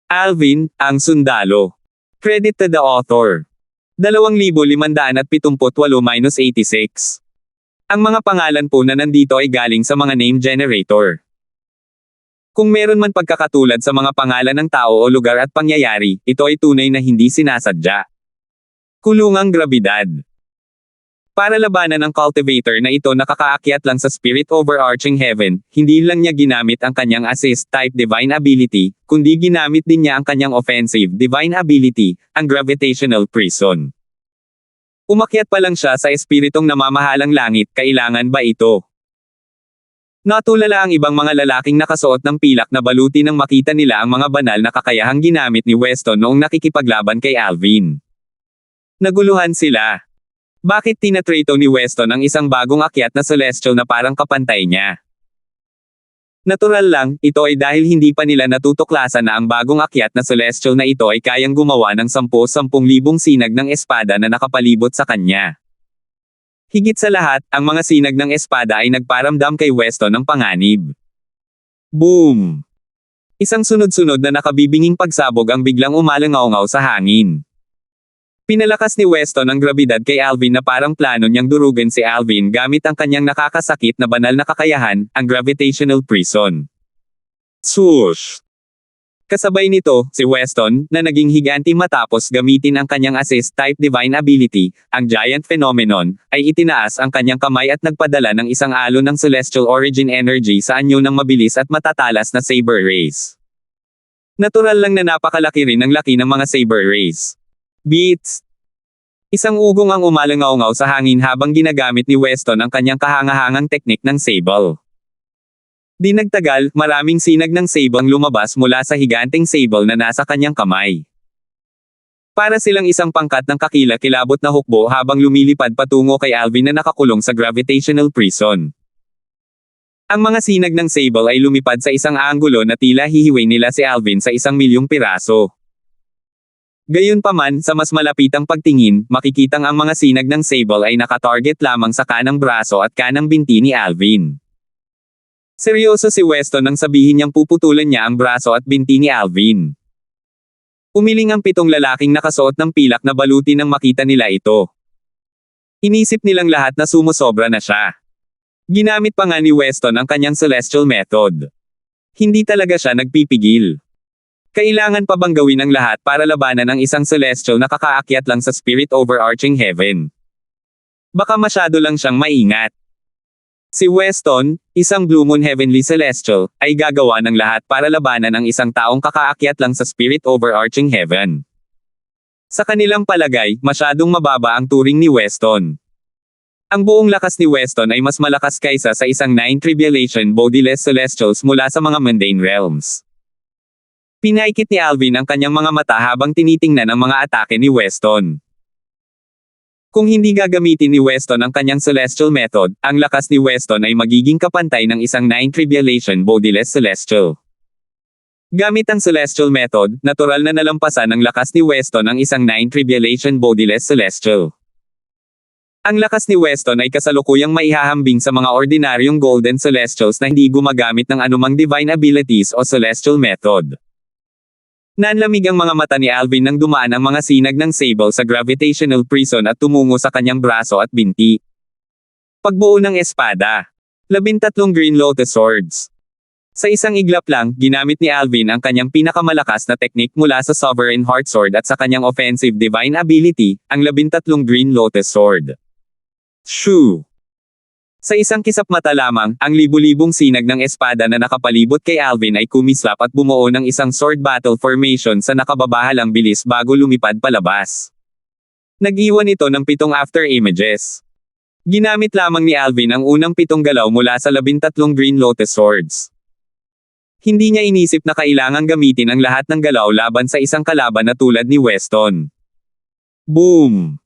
Alvin, ang sundalo. Credit to the author. 2,578-86. Ang mga pangalan po na nandito ay galing sa mga name generator. Kung meron man pagkakatulad sa mga pangalan ng tao o lugar at pangyayari, ito ay tunay na hindi sinasadya. Kulungang grabidad. Para labanan ang cultivator na ito nakakaakyat lang sa spirit overarching heaven, hindi lang niya ginamit ang kanyang assist type divine ability, kundi ginamit din niya ang kanyang offensive divine ability, ang gravitational prison. Umakyat pa lang siya sa espiritong namamahalang langit, kailangan ba ito? Natulala ang ibang mga lalaking nakasuot ng pilak na baluti nang makita nila ang mga banal na kakayahang ginamit ni Weston noong nakikipaglaban kay Alvin. Naguluhan sila. Bakit tinatrato ni Weston ang isang bagong akyat na celestial na parang kapantay niya? Natural lang, ito ay dahil hindi pa nila natutuklasan na ang bagong akyat na celestial na ito ay kayang gumawa ng 10,000 sinag ng espada na nakapalibot sa kanya. Higit sa lahat, ang mga sinag ng espada ay nagparamdam kay Weston ng panganib. Boom! Isang sunod-sunod na nakabibinging pagsabog ang biglang umalangaw-ngaw sa hangin. Pinalakas ni Weston ang grabidad kay Alvin na parang plano niyang durugin si Alvin gamit ang kanyang nakakasakit na banal na kakayahan, ang gravitational prison. Swoosh! Kasabay nito, si Weston, na naging higanti matapos gamitin ang kanyang assist-type divine ability, ang giant phenomenon, ay itinaas ang kanyang kamay at nagpadala ng isang alon ng celestial origin energy sa anyo ng mabilis at matatalas na saber rays. Natural lang na napakalaki rin ang laki ng mga saber rays. Beats! Isang ugong ang umalangaw-ngaw sa hangin habang ginagamit ni Weston ang kanyang kahangahangang teknik ng sable. Di nagtagal, maraming sinag ng sable ang lumabas mula sa higanteng sable na nasa kanyang kamay. Para silang isang pangkat ng kakila-kilabot na hukbo habang lumilipad patungo kay Alvin na nakakulong sa gravitational prison. Ang mga sinag ng sable ay lumipad sa isang anggulo na tila hihiway nila si Alvin sa 1,000,000 piraso. Gayunpaman, sa mas malapitang pagtingin, makikitang ang mga sinag ng sable ay nakatarget lamang sa kanang braso at kanang binti ni Alvin. Seryoso si Weston nang sabihin niyang puputulan niya ang braso at binti ni Alvin. Umiling ang 7 lalaking nakasuot ng pilak na baluti nang makita nila ito. Inisip nilang lahat na sumusobra na siya. Ginamit pa nga ni Weston ang kanyang celestial method. Hindi talaga siya nagpipigil. Kailangan pa bang gawin ang lahat para labanan ang isang celestial na kakaakyat lang sa spirit overarching heaven? Baka masyado lang siyang maingat. Si Weston, isang Blue Moon Heavenly Celestial, ay gagawa ng lahat para labanan ang isang taong kakaakyat lang sa spirit overarching heaven. Sa kanilang palagay, masyadong mababa ang turing ni Weston. Ang buong lakas ni Weston ay mas malakas kaysa sa isang 9 Tribulation Bodiless Celestials mula sa mga mundane realms. Pinaikit ni Alvin ang kanyang mga mata habang tinitingnan ang mga atake ni Weston. Kung hindi gagamitin ni Weston ang kanyang celestial method, ang lakas ni Weston ay magiging kapantay ng isang 9 Tribulation Bodiless Celestial. Gamit ang celestial method, natural na nalampasan ang lakas ni Weston ang isang 9 Tribulation Bodiless Celestial. Ang lakas ni Weston ay kasalukuyang maihahambing sa mga ordinaryong Golden Celestials na hindi gumagamit ng anumang divine abilities o celestial method. Nanlamig ang mga mata ni Alvin nang dumaan ang mga sinag ng sable sa gravitational prison at tumungo sa kanyang braso at binti. Pagbuo ng espada. 13 Green Lotus Swords. Sa isang iglap lang, ginamit ni Alvin ang kanyang pinakamalakas na teknik mula sa Sovereign Heart Sword at sa kanyang offensive divine ability, ang 13 Green Lotus Sword. Shoo! Sa isang kisap mata lamang, ang libu-libong sinag ng espada na nakapalibot kay Alvin ay kumislap at bumuo ng isang sword battle formation sa nakababahalang bilis bago lumipad palabas. Nag-iwan ito ng 7 after images. Ginamit lamang ni Alvin ang unang 7 galaw mula sa 13 Green Lotus Swords. Hindi niya inisip na kailangang gamitin ang lahat ng galaw laban sa isang kalaban na tulad ni Weston. Boom!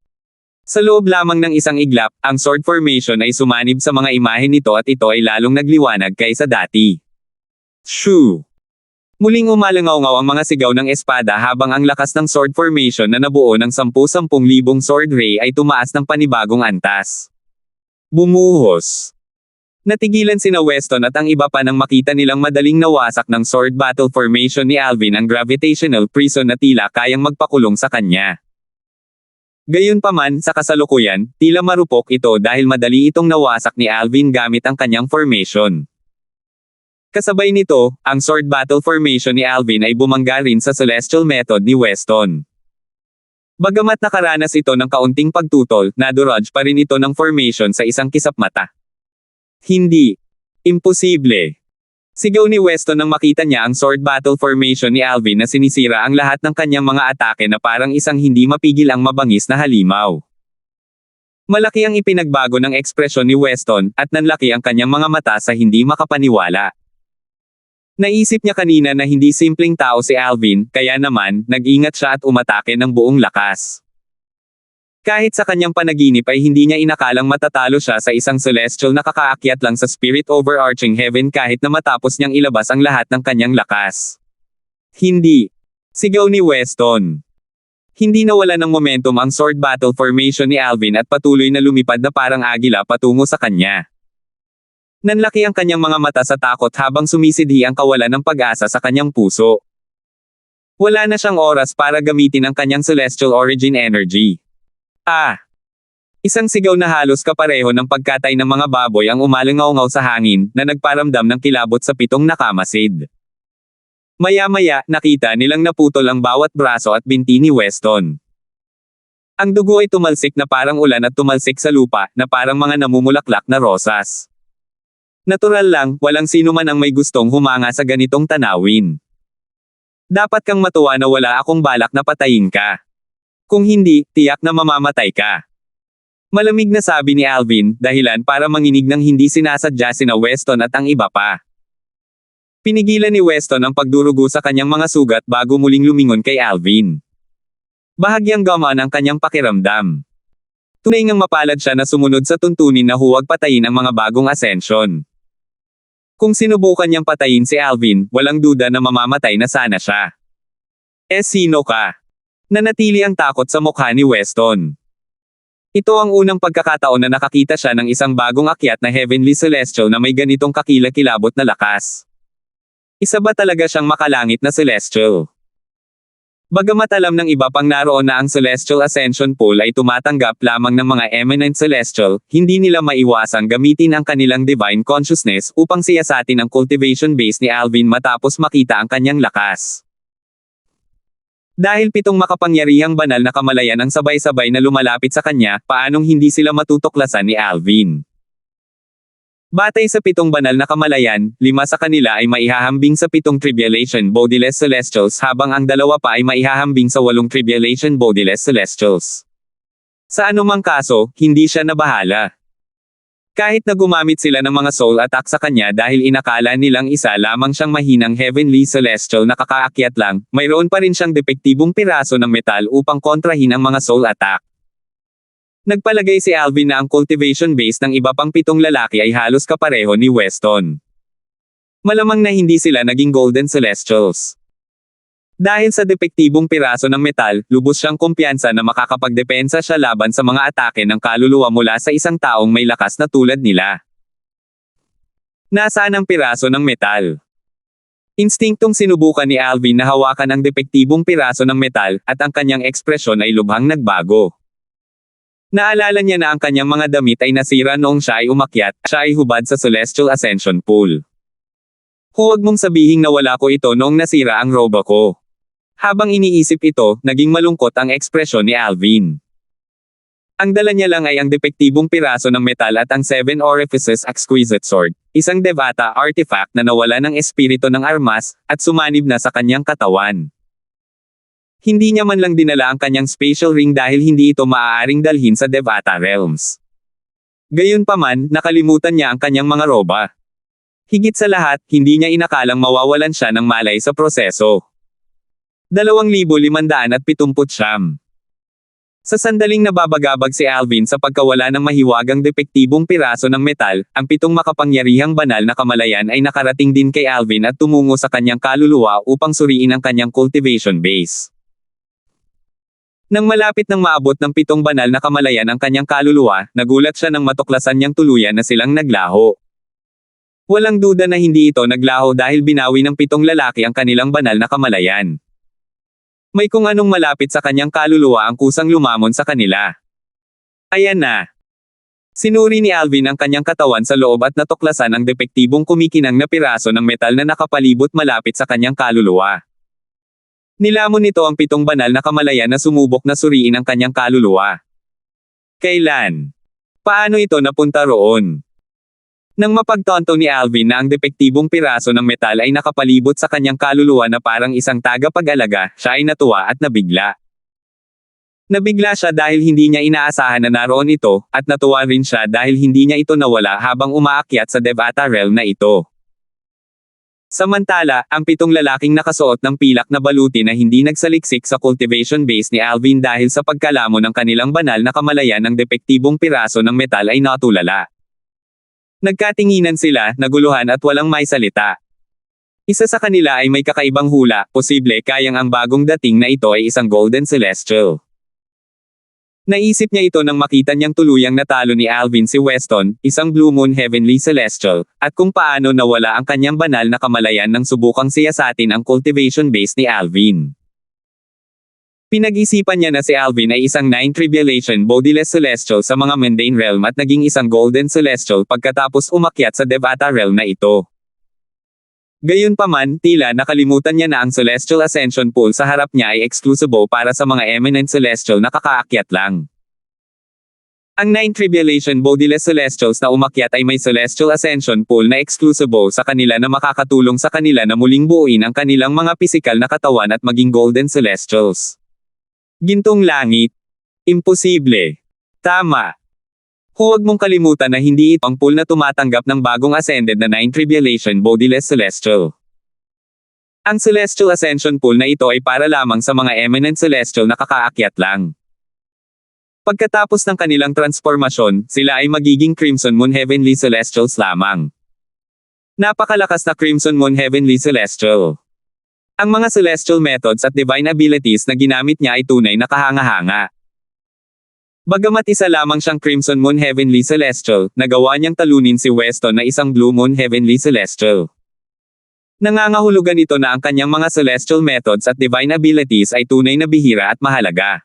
Sa loob lamang ng isang iglap, ang sword formation ay sumanib sa mga imahe nito at ito ay lalong nagliwanag kaysa dati. Shoo! Muling umalangaw-ngaw ang mga sigaw ng espada habang ang lakas ng sword formation na nabuo ng 10,000 sword ray ay tumaas ng panibagong antas. Bumuhos. Natigilan sina Weston at ang iba pa nang makita nilang madaling nawasak ng sword battle formation ni Alvin ang gravitational prison na tila kayang magpakulong sa kanya. Gayunpaman, sa kasalukuyan, tila marupok ito dahil madali itong nawasak ni Alvin gamit ang kanyang formation. Kasabay nito, ang sword battle formation ni Alvin ay bumangga rin sa celestial method ni Weston. Bagamat nakaranas ito ng kaunting pagtutol, naduraj pa rin ito ng formation sa isang kisap mata. Hindi. Imposible. Sigaw ni Weston nang makita niya ang sword battle formation ni Alvin na sinisira ang lahat ng kanyang mga atake na parang isang hindi mapigil ang mabangis na halimaw. Malaki ang ipinagbago ng ekspresyon ni Weston, at nanlaki ang kanyang mga mata sa hindi makapaniwala. Naisip niya kanina na hindi simpleng tao si Alvin, kaya naman, nag-ingat siya at umatake ng buong lakas. Kahit sa kanyang panaginip ay hindi niya inakalang matatalo siya sa isang celestial na kakaakyat lang sa spirit overarching heaven kahit na matapos niyang ilabas ang lahat ng kanyang lakas. Hindi. Sigaw ni Weston. Hindi nawala ng momentum ang sword battle formation ni Alvin at patuloy na lumipad na parang agila patungo sa kanya. Nanlaki ang kanyang mga mata sa takot habang sumisidhi ang kawalan ng pag-asa sa kanyang puso. Wala na siyang oras para gamitin ang kanyang celestial origin energy. Isang sigaw na halos kapareho ng pagkatay ng mga baboy ang umalingaw-ngaw sa hangin, na nagparamdam ng kilabot sa pitong nakamasid. Maya-maya, nakita nilang naputol ang bawat braso at binti ni Weston. Ang dugo ay tumalsik na parang ulan at tumalsik sa lupa, na parang mga namumulaklak na rosas. Natural lang, walang sino man ang may gustong humanga sa ganitong tanawin. Dapat kang matuwa na wala akong balak na patayin ka. Kung hindi, tiyak na mamamatay ka. Malamig na sabi ni Alvin, dahilan para manginig ng hindi sinasadya sina Weston at ang iba pa. Pinigilan ni Weston ang pagdurugo sa kanyang mga sugat bago muling lumingon kay Alvin. Bahagyang gamaan ang kanyang pakiramdam. Tunay ngang mapalad siya na sumunod sa tuntunin na huwag patayin ang mga bagong ascension. Kung sinubukan niyang patayin si Alvin, walang duda na mamamatay na sana siya. Sino ka? Nanatili ang takot sa mukha ni Weston. Ito ang unang pagkakataon na nakakita siya ng isang bagong akyat na heavenly celestial na may ganitong kakilakilabot na lakas. Isa ba talaga siyang makalangit na celestial? Bagamat alam ng iba pang naroon na ang Celestial Ascension Pool ay tumatanggap lamang ng mga eminent celestial, hindi nila maiwasang gamitin ang kanilang divine consciousness upang siyasatin ang cultivation base ni Alvin matapos makita ang kanyang lakas. Dahil 7 makapangyarihang banal na kamalayan ang sabay-sabay na lumalapit sa kanya, paanong hindi sila matutuklasan ni Alvin? Batay sa 7 banal na kamalayan, 5 sa kanila ay maihahambing sa 7 tribulation bodiless celestials habang ang 2 pa ay maihahambing sa 8 tribulation bodiless celestials. Sa anumang kaso, hindi siya nabahala. Kahit na gumamit sila ng mga soul attack sa kanya dahil inakala nilang isa lamang siyang mahinang heavenly celestial na kakaakyat lang, mayroon pa rin siyang depektibong piraso ng metal upang kontrahin ang mga soul attack. Nagpalagay si Alvin na ang cultivation base ng iba pang 7 lalaki ay halos kapareho ni Weston. Malamang na hindi sila naging golden celestials. Dahil sa depektibong piraso ng metal, lubos siyang kumpiyansa na makakapagdepensa siya laban sa mga atake ng kaluluwa mula sa isang taong may lakas na tulad nila. Nasaan ang piraso ng metal? Instinktong sinubukan ni Alvin na hawakan ang depektibong piraso ng metal, at ang kanyang ekspresyon ay lubhang nagbago. Naalala niya na ang kanyang mga damit ay nasira noong siya ay umakyat, siya ay hubad sa Celestial Ascension Pool. Huwag mong sabihing nawala ko ito noong nasira ang robo ko. Habang iniisip ito, naging malungkot ang ekspresyon ni Alvin. Ang dala niya lang ay ang depektibong piraso ng metal at ang 7 Orifices Exquisite Sword, isang Devata artifact na nawala ng espiritu ng armas, at sumanib na sa kanyang katawan. Hindi niya man lang dinala ang kanyang spatial ring dahil hindi ito maaaring dalhin sa Devata realms. Gayunpaman, nakalimutan niya ang kanyang mga roba. Higit sa lahat, hindi niya inakalang mawawalan siya ng malay sa proseso. 2,579. Sa sandaling nababagabag si Alvin sa pagkawala ng mahiwagang depektibong piraso ng metal, ang 7 makapangyarihang banal na kamalayan ay nakarating din kay Alvin at tumungo sa kanyang kaluluwa upang suriin ang kanyang cultivation base. Nang malapit nang maabot ng 7 banal na kamalayan ang kanyang kaluluwa, nagulat siya nang matuklasan niyang tuluyan na silang naglaho. Walang duda na hindi ito naglaho dahil binawi ng 7 lalaki ang kanilang banal na kamalayan. May kung anong malapit sa kanyang kaluluwa ang kusang lumamon sa kanila. Ayan na. Sinuri ni Alvin ang kanyang katawan sa loob at natuklasan ang depektibong kumikinang na piraso ng metal na nakapalibot malapit sa kanyang kaluluwa. Nilamon nito ang 7 banal na kamalayan na sumubok na suriin ang kanyang kaluluwa. Kailan? Paano ito napunta roon? Nang mapagtanto ni Alvin na ang depektibong piraso ng metal ay nakapalibot sa kanyang kaluluwa na parang isang tagapag-alaga, siya ay natuwa at nabigla. Nabigla siya dahil hindi niya inaasahan na naroon ito, at natuwa rin siya dahil hindi niya ito nawala habang umaakyat sa Devata realm na ito. Samantala, ang 7 lalaking nakasuot ng pilak na baluti na hindi nagsaliksik sa cultivation base ni Alvin dahil sa pagkalamo ng kanilang banal na kamalayan ng depektibong piraso ng metal ay natulala. Nagkatinginan sila, naguluhan at walang maisalita. Isa sa kanila ay may kakaibang hula, posible kayang ang bagong dating na ito ay isang Golden Celestial. Naisip niya ito nang makita niyang tuluyang natalo ni Alvin si Weston, isang Blue Moon Heavenly Celestial, at kung paano nawala ang kanyang banal na kamalayan nang subukang siyasatin ang cultivation base ni Alvin. Pinag-isipan niya na si Alvin ay isang 9 Tribulation Bodiless Celestial sa mga mundane realm at naging isang Golden Celestial pagkatapos umakyat sa Devata realm na ito. Gayunpaman, tila nakalimutan niya na ang Celestial Ascension Pool sa harap niya ay exclusibo para sa mga Eminent Celestial na kakaakyat lang. Ang 9 Tribulation Bodiless Celestials na umakyat ay may Celestial Ascension Pool na exclusibo sa kanila na makakatulong sa kanila na muling buuin ang kanilang mga pisikal na katawan at maging Golden Celestials. Gintong langit. Imposible. Tama. Huwag mong kalimutan na hindi ito ang pool na tumatanggap ng bagong ascended na 9 Tribulation Bodiless Celestial. Ang Celestial Ascension Pool na ito ay para lamang sa mga Eminent Celestial na kakaakyat lang. Pagkatapos ng kanilang transformasyon, sila ay magiging Crimson Moon Heavenly Celestials lamang. Napakalakas na Crimson Moon Heavenly Celestial. Ang mga celestial methods at divine abilities na ginamit niya ay tunay na kahanga-hanga. Bagamat isa lamang siyang Crimson Moon Heavenly Celestial, nagawa niyang talunin si Weston na isang Blue Moon Heavenly Celestial. Nangangahulugan ito na ang kanyang mga celestial methods at divine abilities ay tunay na bihira at mahalaga.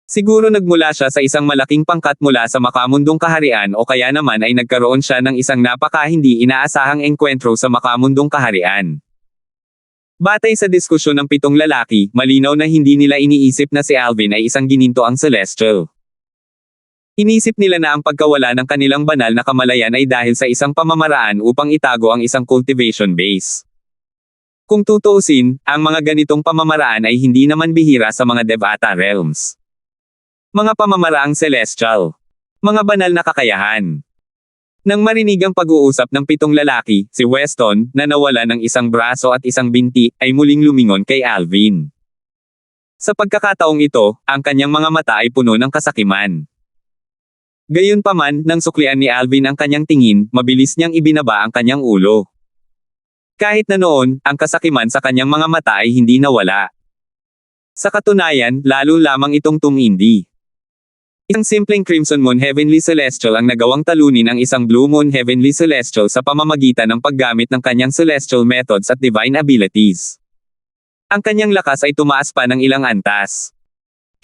Siguro nagmula siya sa isang malaking pangkat mula sa makamundong kaharian o kaya naman ay nagkaroon siya ng isang napaka-hindi inaasahang engkwentro sa makamundong kaharian. Batay sa diskusyon ng 7 lalaki, malinaw na hindi nila iniisip na si Alvin ay isang ginintoang celestial. Inisip nila na ang pagkawala ng kanilang banal na kamalayan ay dahil sa isang pamamaraan upang itago ang isang cultivation base. Kung tutuusin, ang mga ganitong pamamaraan ay hindi naman bihira sa mga Devata realms. Mga pamamaraang celestial. Mga banal na kakayahan. Nang marinig ang pag-uusap ng 7 lalaki, si Weston, na nawala ng isang braso at isang binti, ay muling lumingon kay Alvin. Sa pagkakataong ito, ang kanyang mga mata ay puno ng kasakiman. Gayunpaman, nang suklian ni Alvin ang kanyang tingin, mabilis niyang ibinaba ang kanyang ulo. Kahit na noon, ang kasakiman sa kanyang mga mata ay hindi nawala. Sa katunayan, lalo lamang itong tumindi. Isang simpleng Crimson Moon Heavenly Celestial ang nagawang talunin ang isang Blue Moon Heavenly Celestial sa pamamagitan ng paggamit ng kanyang celestial methods at divine abilities. Ang kanyang lakas ay tumaas pa ng ilang antas.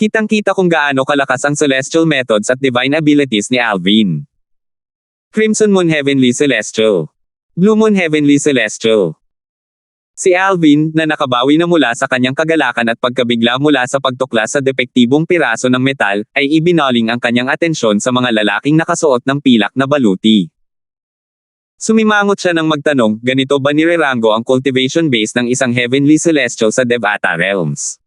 Kitang-kita kung gaano kalakas ang celestial methods at divine abilities ni Alvin. Crimson Moon Heavenly Celestial. Blue Moon Heavenly Celestial. Si Alvin, na nakabawi na mula sa kanyang kagalakan at pagkabigla mula sa pagtuklas sa depektibong piraso ng metal, ay ibinaling ang kanyang atensyon sa mga lalaking nakasuot ng pilak na baluti. Sumimangot siya nang magtanong, ganito ba nirerango ang cultivation base ng isang Heavenly Celestial sa Devata realms?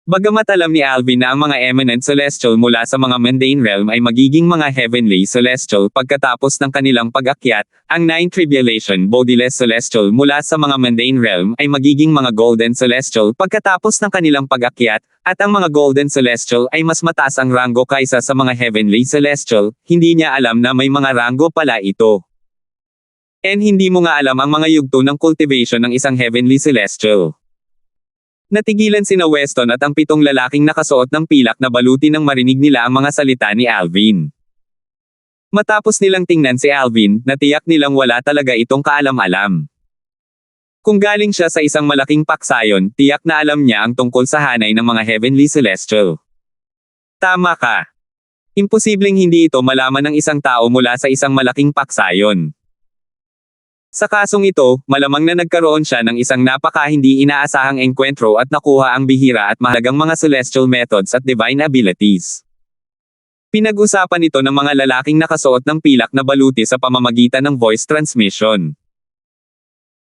Bagamat alam ni Alvin na ang mga Eminent Celestial mula sa mga mundane realm ay magiging mga Heavenly Celestial pagkatapos ng kanilang pag-akyat, ang 9 Tribulation Bodiless Celestial mula sa mga mundane realm ay magiging mga Golden Celestial pagkatapos ng kanilang pag-akyat, at ang mga Golden Celestial ay mas mataas ang ranggo kaysa sa mga Heavenly Celestial, hindi niya alam na may mga ranggo pala ito. And hindi mo nga alam ang mga yugto ng cultivation ng isang Heavenly Celestial. Natigilan sina Weston at ang 7 lalaking nakasuot ng pilak na baluti nang marinig nila ang mga salita ni Alvin. Matapos nilang tingnan si Alvin, natiyak nilang wala talaga itong kaalam-alam. Kung galing siya sa isang malaking paksayon, tiyak na alam niya ang tungkol sa hanay ng mga Heavenly Celestial. Tama ka. Imposibleng hindi ito malaman ng isang tao mula sa isang malaking paksayon. Sa kasong ito, malamang na nagkaroon siya ng isang napaka-hindi inaasahang engkwentro at nakuha ang bihira at mahalagang mga celestial methods at divine abilities. Pinag-usapan ito ng mga lalaking nakasuot ng pilak na baluti sa pamamagitan ng voice transmission.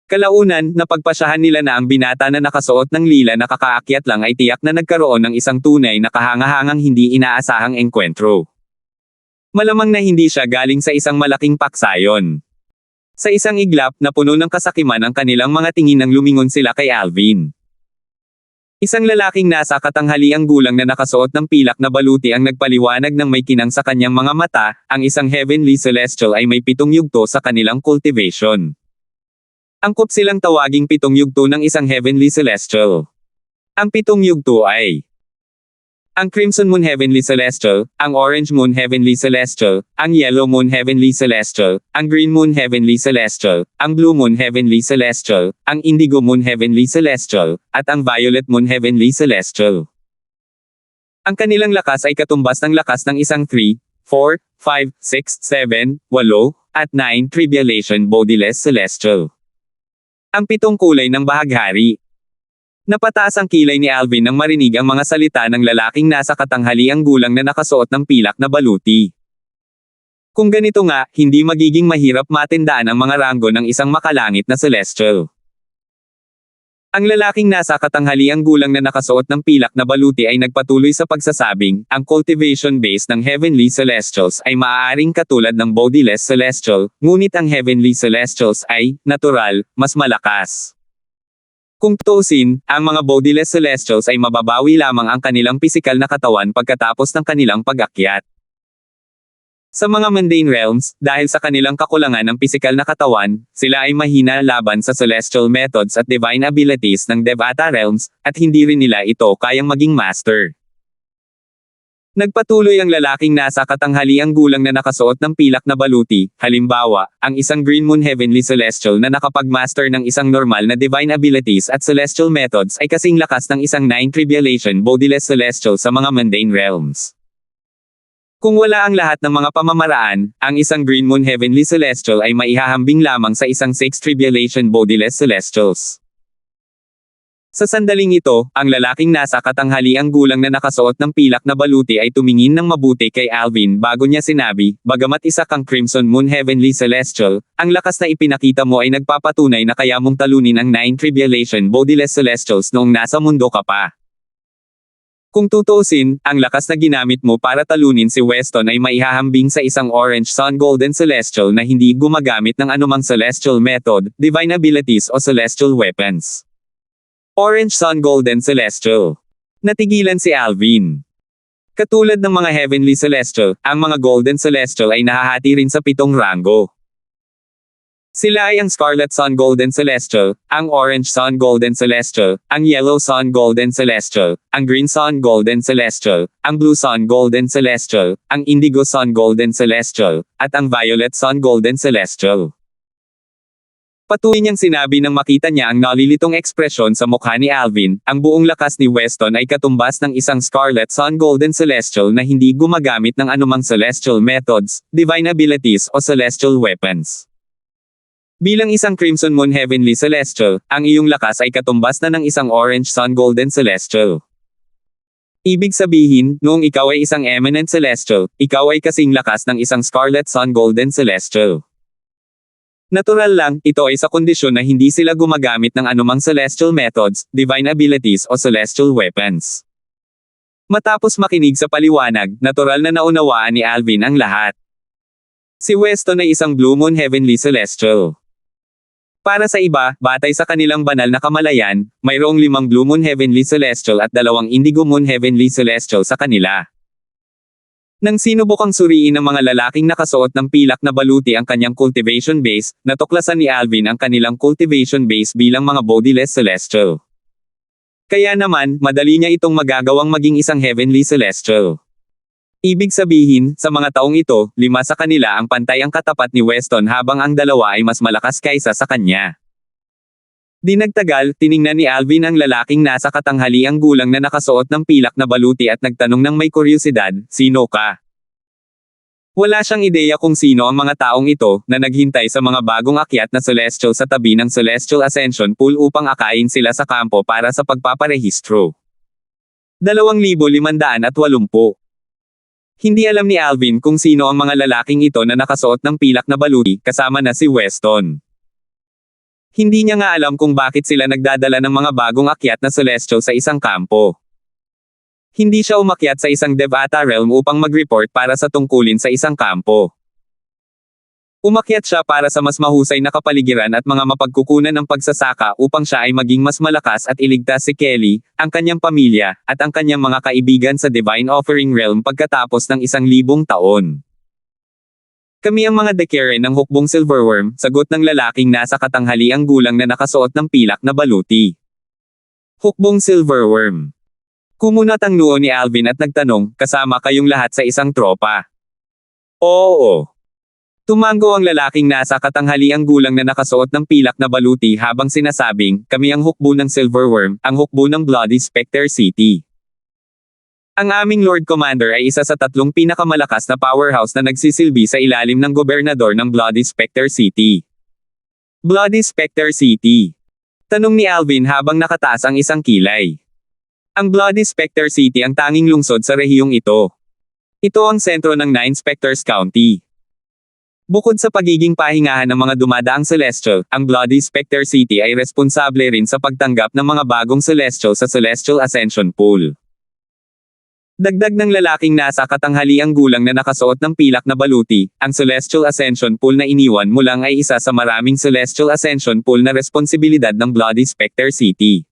Kalaunan, napagpasyahan nila na ang binata na nakasuot ng lila na kakaakyat lang ay tiyak na nagkaroon ng isang tunay na kahangahangang hindi inaasahang engkwentro. Malamang na hindi siya galing sa isang malaking paksayon. Sa isang iglap na puno ng kasakiman ang kanilang mga tingin nang lumingon sila kay Alvin. Isang lalaking nasa katanghaliang gulang na nakasuot ng pilak na baluti ang nagpaliwanag ng may kinang sa kanyang mga mata, ang isang Heavenly Celestial ay may 7 yugto sa kanilang cultivation. Angkop silang tawaging 7 yugto ng isang Heavenly Celestial. Ang 7 yugto ay ang Crimson Moon Heavenly Celestial, ang Orange Moon Heavenly Celestial, ang Yellow Moon Heavenly Celestial, ang Green Moon Heavenly Celestial, ang Blue Moon Heavenly Celestial, ang Indigo Moon Heavenly Celestial, at ang Violet Moon Heavenly Celestial. Ang kanilang lakas ay katumbas ng lakas ng isang 3, 4, 5, 6, 7, 8, at 9 Tribulation Bodiless Celestial. Ang 7 kulay ng bahaghari. Napataas ang kilay ni Alvin nang marinig ang mga salita ng lalaking nasa katanghaliang gulang na nakasuot ng pilak na baluti. Kung ganito nga, hindi magiging mahirap matindaan ang mga ranggo ng isang makalangit na celestial. Ang lalaking nasa katanghaliang gulang na nakasuot ng pilak na baluti ay nagpatuloy sa pagsasabing, ang cultivation base ng Heavenly Celestials ay maaaring katulad ng Bodiless Celestial, ngunit ang Heavenly Celestials ay, natural, mas malakas. Kung tuusin, ang mga Bodiless Celestials ay mababawi lamang ang kanilang pisikal na katawan pagkatapos ng kanilang pag-akyat. Sa mga mundane realms, dahil sa kanilang kakulangan ng pisikal na katawan, sila ay mahina laban sa celestial methods at divine abilities ng Devata realms, at hindi rin nila ito kayang maging master. Nagpatuloy ang lalaking nasa katanghaliang gulang na nakasuot ng pilak na baluti, halimbawa, ang isang Green Moon Heavenly Celestial na nakapag-master ng isang normal na divine abilities at celestial methods ay kasing lakas ng isang 9 Tribulation Bodiless Celestial sa mga mundane realms. Kung wala ang lahat ng mga pamamaraan, ang isang Green Moon Heavenly Celestial ay maihahambing lamang sa isang 6 Tribulation Bodiless Celestials. Sa sandaling ito, ang lalaking nasa katanghaliang gulang na nakasuot ng pilak na baluti ay tumingin ng mabuti kay Alvin bago niya sinabi, bagamat isa kang Crimson Moon Heavenly Celestial, ang lakas na ipinakita mo ay nagpapatunay na kaya mong talunin ang 9 Tribulation Bodiless Celestials noong nasa mundo ka pa. Kung tutuusin, ang lakas na ginamit mo para talunin si Weston ay maihahambing sa isang Orange Sun Golden Celestial na hindi gumagamit ng anumang celestial method, divine abilities o celestial weapons. Orange Sun Golden Celestial. Natigilan si Alvin. Katulad ng mga Heavenly Celestial, ang mga Golden Celestial ay nahahati rin sa 7 ranggo. Sila ay ang Scarlet Sun Golden Celestial, ang Orange Sun Golden Celestial, ang Yellow Sun Golden Celestial, ang Green Sun Golden Celestial, ang Blue Sun Golden Celestial, ang Indigo Sun Golden Celestial, at ang Violet Sun Golden Celestial. Patuloy niyang sinabi nang makita niya ang nalilitong ekspresyon sa mukha ni Alvin, ang buong lakas ni Weston ay katumbas ng isang Scarlet Sun Golden Celestial na hindi gumagamit ng anumang celestial methods, divine abilities o celestial weapons. Bilang isang Crimson Moon Heavenly Celestial, ang iyong lakas ay katumbas na ng isang Orange Sun Golden Celestial. Ibig sabihin, noong ikaw ay isang Eminent Celestial, ikaw ay kasing lakas ng isang Scarlet Sun Golden Celestial. Natural lang, ito ay sa kondisyon na hindi sila gumagamit ng anumang celestial methods, divine abilities o celestial weapons. Matapos makinig sa paliwanag, natural na naunawaan ni Alvin ang lahat. Si Weston ay isang Blue Moon Heavenly Celestial. Para sa iba, batay sa kanilang banal na kamalayan, mayroong 5 Blue Moon Heavenly Celestial at 2 Indigo Moon Heavenly Celestial sa kanila. Nang sinubukang suriin ng mga lalaking nakasuot ng pilak na baluti ang kanyang cultivation base, natuklasan ni Alvin ang kanilang cultivation base bilang mga Bodiless Celestial. Kaya naman, madali niya itong magagawang maging isang Heavenly Celestial. Ibig sabihin, sa mga taong ito, 5 sa kanila ang pantay ang katapat ni Weston habang ang 2 ay mas malakas kaysa sa kanya. Di nagtagal, tiningnan ni Alvin ang lalaking nasa katanghaliang gulang na nakasuot ng pilak na baluti at nagtanong ng may kuryosidad, "Sino ka?" Wala siyang ideya kung sino ang mga taong ito, na naghintay sa mga bagong akyat na Celestial sa tabi ng Celestial Ascension Pool upang akayin sila sa kampo para sa pagpaparehistro. 2,580. Hindi alam ni Alvin kung sino ang mga lalaking ito na nakasuot ng pilak na baluti, kasama na si Weston. Hindi niya nga alam kung bakit sila nagdadala ng mga bagong akyat na Celestial sa isang kampo. Hindi siya umakyat sa isang Devata realm upang mag-report para sa tungkulin sa isang kampo. Umakyat siya para sa mas mahusay na kapaligiran at mga mapagkukunan ng pagsasaka upang siya ay maging mas malakas at iligtas si Kelly, ang kanyang pamilya, at ang kanyang mga kaibigan sa Divine Offering Realm pagkatapos ng 1,000 taon. "Kami ang mga Dekere ng hukbong Silverworm," sagot ng lalaking nasa katanghaliang gulang na nakasuot ng pilak na baluti. Hukbong Silverworm. Kumunat ang noo ni Alvin at nagtanong, "Kasama kayong lahat sa isang tropa?" "Oo." Tumango ang lalaking nasa katanghaliang gulang na nakasuot ng pilak na baluti habang sinasabing, "Kami ang hukbo ng Silverworm, ang hukbo ng Bloody Spectre City. Ang aming Lord Commander ay isa sa 3 pinakamalakas na powerhouse na nagsisilbi sa ilalim ng gobernador ng Bloody Spectre City." "Bloody Spectre City?" tanong ni Alvin habang nakataas ang isang kilay. Ang Bloody Spectre City ang tanging lungsod sa rehiyong ito. Ito ang sentro ng 9 Spectres County. Bukod sa pagiging pahingahan ng mga dumadaang Celestial, ang Bloody Spectre City ay responsable rin sa pagtanggap ng mga bagong Celestial sa Celestial Ascension Pool. Dagdag ng lalaking nasa katanghaliang gulang na nakasuot ng pilak na baluti, ang Celestial Ascension Pool na iniwan mo lang ay isa sa maraming Celestial Ascension Pool na responsibilidad ng Bloody Spectre City.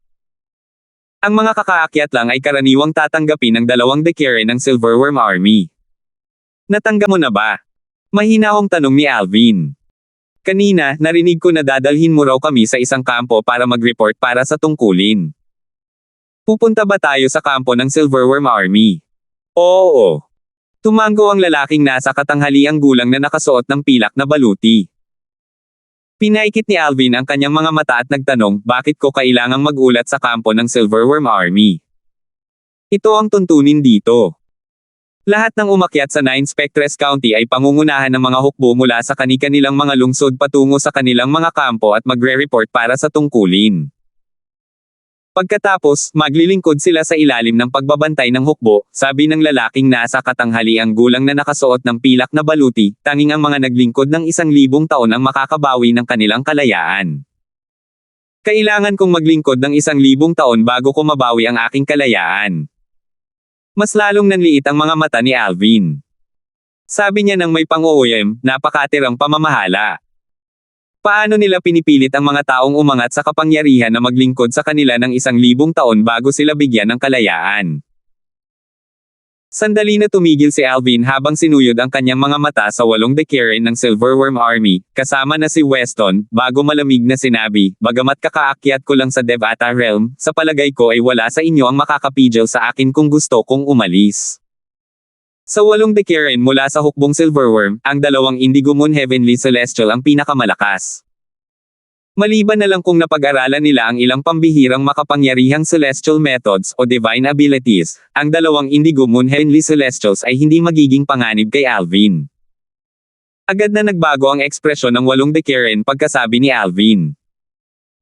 Ang mga kakaakyat lang ay karaniwang tatanggapin ng 2 Dekere ng Silverworm Army. "Natanggap mo na ba?" mahinahong tanong ni Alvin. "Kanina, narinig ko na dadalhin mo raw kami sa isang kampo para mag-report para sa tungkulin. Pupunta ba tayo sa kampo ng Silverworm Army?" "Oo." Tumango ang lalaking nasa katanghaliang gulang na nakasuot ng pilak na baluti. Pinaikit ni Alvin ang kanyang mga mata at nagtanong, "Bakit ko kailangang mag-ulat sa kampo ng Silverworm Army?" "Ito ang tuntunin dito. Lahat ng umakyat sa 9 Spectres County ay pangungunahan ng mga hukbo mula sa kani-kanilang mga lungsod patungo sa kanilang mga kampo at magre-report para sa tungkulin. Pagkatapos, maglilingkod sila sa ilalim ng pagbabantay ng hukbo," sabi ng lalaking nasa katanghaliang gulang na nakasuot ng pilak na baluti, "tanging ang mga naglingkod ng 1,000 taon ang makakabawi ng kanilang kalayaan. Kailangan kong maglingkod ng 1,000 taon bago ko mabawi ang aking kalayaan." Mas lalong nanliit ang mga mata ni Alvin. Sabi niya nang may pang-uuwem, "Napakatirang pamamahala. Paano nila pinipilit ang mga taong umangat sa kapangyarihan na maglingkod sa kanila ng 1,000 taon bago sila bigyan ng kalayaan?" Sandali na tumigil si Alvin habang sinuyod ang kanyang mga mata sa 8 Dekere ng Silverworm Army, kasama na si Weston, bago malamig na sinabi, "Bagamat kakaakyat ko lang sa Devata Realm, sa palagay ko ay wala sa inyo ang makakapigil sa akin kung gusto kong umalis. Sa 8 Dekere mula sa hukbong Silverworm, ang 2 Indigo Moon Heavenly Celestial ang pinakamalakas. Maliban na lang kung napag-aralan nila ang ilang pambihirang makapangyarihang Celestial Methods o Divine Abilities, ang 2 Indigo Moon Heavenly Celestials ay hindi magiging panganib kay Alvin." Agad na nagbago ang ekspresyon ng 8 Dekere pagkasabi ni Alvin.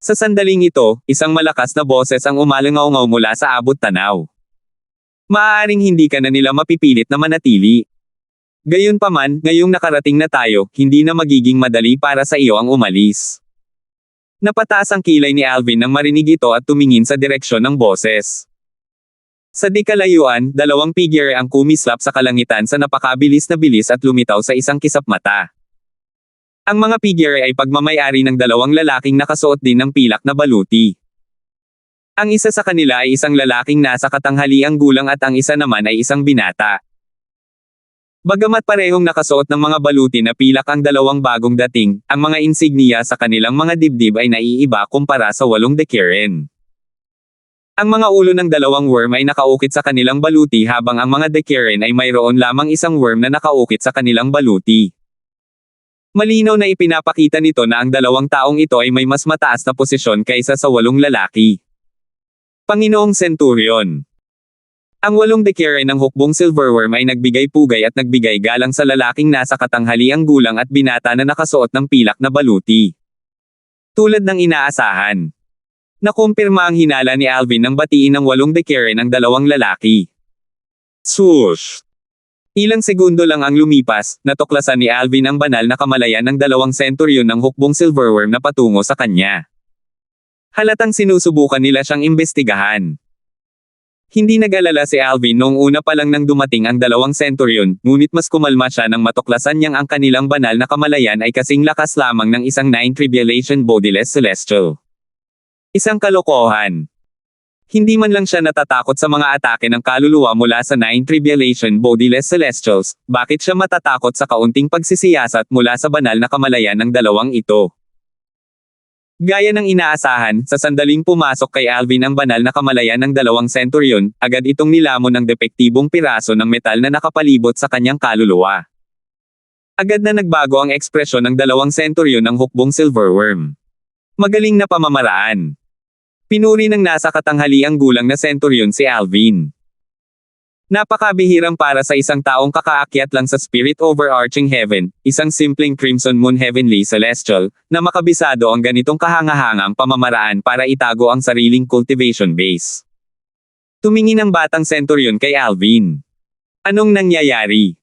Sa sandaling ito, isang malakas na boses ang umalangaw-ngaw mula sa abot tanaw. "Maaaring hindi ka na nila mapipilit na manatili. Gayunpaman, ngayong nakarating na tayo, hindi na magiging madali para sa iyo ang umalis." Napataas ang kilay ni Alvin nang marinig ito at tumingin sa direksyon ng boses. Sa di kalayuan, 2 figure ang kumislap sa kalangitan sa napakabilis na bilis at lumitaw sa isang kisap mata. Ang mga figure ay pagmamay-ari ng 2 lalaking nakasuot din ng pilak na baluti. Ang isa sa kanila ay isang lalaking nasa katanghaliang gulang at ang isa naman ay isang binata. Bagamat parehong nakasuot ng mga baluti na pilak ang 2 bagong dating, ang mga insignia sa kanilang mga dibdib ay naiiba kumpara sa 8 Dekere. Ang mga ulo ng dalawang worm ay nakaukit sa kanilang baluti habang ang mga Dekiren ay mayroon lamang isang worm na nakaukit sa kanilang baluti. Malinaw na ipinapakita nito na ang dalawang taong ito ay may mas mataas na posisyon kaysa sa 8 lalaki. Panginoong Centurion. Ang 8 Dekiren ng hukbong silverworm ay nagbigay pugay at nagbigay galang sa lalaking nasa katanghaliang gulang at binata na nakasuot ng pilak na baluti. Tulad ng inaasahan. Nakumpirma ang hinala ni Alvin nang batiin ng 8 Dekiren ang dalawang lalaki. Swoosh! Ilang segundo lang ang lumipas, natuklasan ni Alvin ang banal na kamalayan ng 2 Centurion ng hukbong silverworm na patungo sa kanya. Halatang sinusubukan nila siyang imbestigahan. Hindi nag-alala si Alvin noong una pa lang nang dumating ang 2 Centurion, ngunit mas kumalma siya nang matuklasan niyang ang kanilang banal na kamalayan ay kasing lakas lamang ng isang 9 Tribulation Bodiless Celestial. Isang kalokohan. Hindi man lang siya natatakot sa mga atake ng kaluluwa mula sa 9 Tribulation Bodiless Celestials, bakit siya matatakot sa kaunting pagsisiyasat mula sa banal na kamalayan ng dalawang ito? Gaya ng inaasahan, sa sandaling pumasok kay Alvin ang banal na kamalayan ng 2 Centurion, agad itong nilamon ng depektibong piraso ng metal na nakapalibot sa kanyang kaluluwa. Agad na nagbago ang ekspresyon ng 2 Centurion ng hukbong silverworm. Magaling na pamamaraan. Pinuri ng nasa katanghaliang gulang na Centurion si Alvin. Napakabihirang para sa isang taong kakaakyat lang sa Spirit Overarching Heaven, isang simpleng Crimson Moon Heavenly Celestial, na makabisado ang ganitong kahangahangang pamamaraan para itago ang sariling cultivation base. Tumingin ang batang Centurion kay Alvin. Anong nangyayari?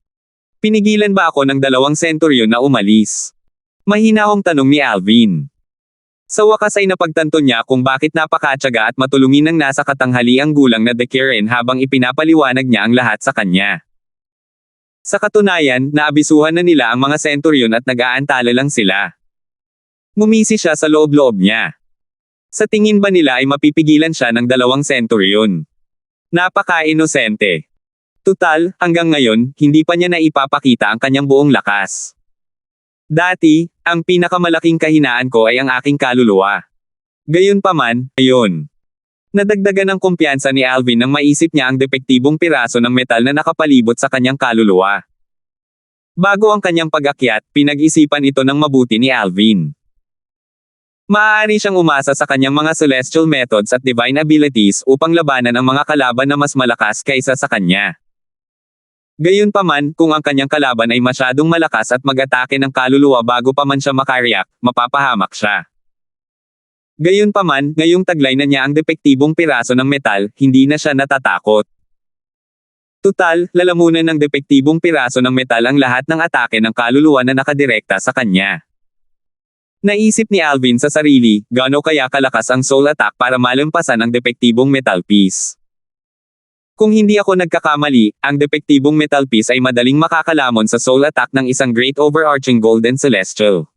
Pinigilan ba ako ng 2 Centurion na umalis? Mahinahong tanong ni Alvin. Sa wakas ay napagtanto niya kung bakit napakatyaga at matulungin ng nasa katanghaliang gulang na Dekiren habang ipinapaliwanag niya ang lahat sa kanya. Sa katunayan, naabisuhan na nila ang mga Centurion at nag-aantala lang sila. Ngumisi siya sa loob-loob niya. Sa tingin ba nila ay mapipigilan siya ng 2 Centurion? Napaka-inosente. Tutal, hanggang ngayon, hindi pa niya naipapakita ang kanyang buong lakas. Dati, ang pinakamalaking kahinaan ko ay ang aking kaluluwa. Gayunpaman, ngayon. Nadagdagan ng kumpiyansa ni Alvin nang maisip niya ang depektibong piraso ng metal na nakapalibot sa kanyang kaluluwa. Bago ang kanyang pag-akyat, pinag-isipan ito ng mabuti ni Alvin. Maaari siyang umasa sa kanyang mga celestial methods at divine abilities upang labanan ang mga kalaban na mas malakas kaysa sa kanya. Gayunpaman, kung ang kanyang kalaban ay masyadong malakas at mag-atake ng kaluluwa bago pa man siya makareact, mapapahamak siya. Gayunpaman, ngayong taglay na niya ang depektibong piraso ng metal, hindi na siya natatakot. Tutal, lalamunan ng depektibong piraso ng metal ang lahat ng atake ng kaluluwa na nakadirekta sa kanya. Naisip ni Alvin sa sarili, gaano kaya kalakas ang soul attack para malampasan ang depektibong metal piece. Kung hindi ako nagkakamali, ang depektibong metal piece ay madaling makakalamon sa soul attack ng isang great overarching golden celestial.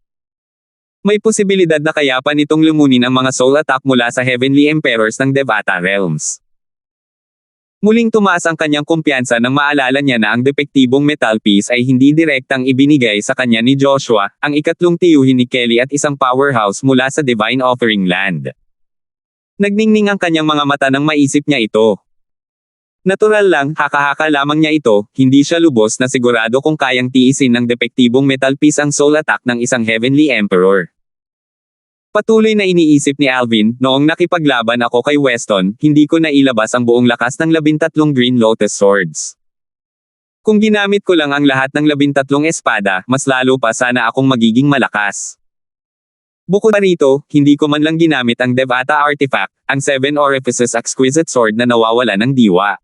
May posibilidad na kaya pa nitong lumunin ang mga soul attack mula sa heavenly emperors ng Devata realms. Muling tumaas ang kanyang kumpiyansa nang maalala niya na ang depektibong metal piece ay hindi direktang ibinigay sa kanya ni Joshua, ang ikatlong tiyuhin ni Kelly at isang powerhouse mula sa Divine Offering Land. Nagningning ang kanyang mga mata nang maisip niya ito. Natural lang, haka-haka lamang niya ito, hindi siya lubos na sigurado kung kayang tiisin ng depektibong metal piece ang soul attack ng isang heavenly emperor. Patuloy na iniisip ni Alvin, noong nakipaglaban ako kay Weston, hindi ko nailabas ang buong lakas ng 13 Green Lotus Swords. Kung ginamit ko lang ang lahat ng 13 espada, mas lalo pa sana akong magiging malakas. Bukod pa rito, hindi ko man lang ginamit ang Devata Artifact, ang 7 Orifices Exquisite Sword na nawawala ng diwa.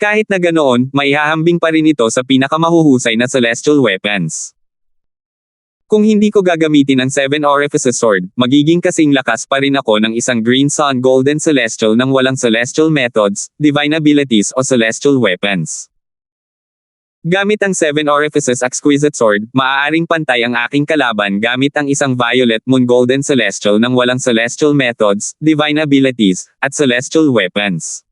Kahit na ganoon, maihahambing pa rin ito sa pinakamahuhusay na celestial weapons. Kung hindi ko gagamitin ang 7 Orifices Sword, magiging kasing lakas pa rin ako ng isang Green Sun Golden Celestial nang walang celestial methods, divine abilities o celestial weapons. Gamit ang 7 Orifices Exquisite Sword, maaaring pantay ang aking kalaban gamit ang isang Violet Moon Golden Celestial nang walang celestial methods, divine abilities, at celestial weapons.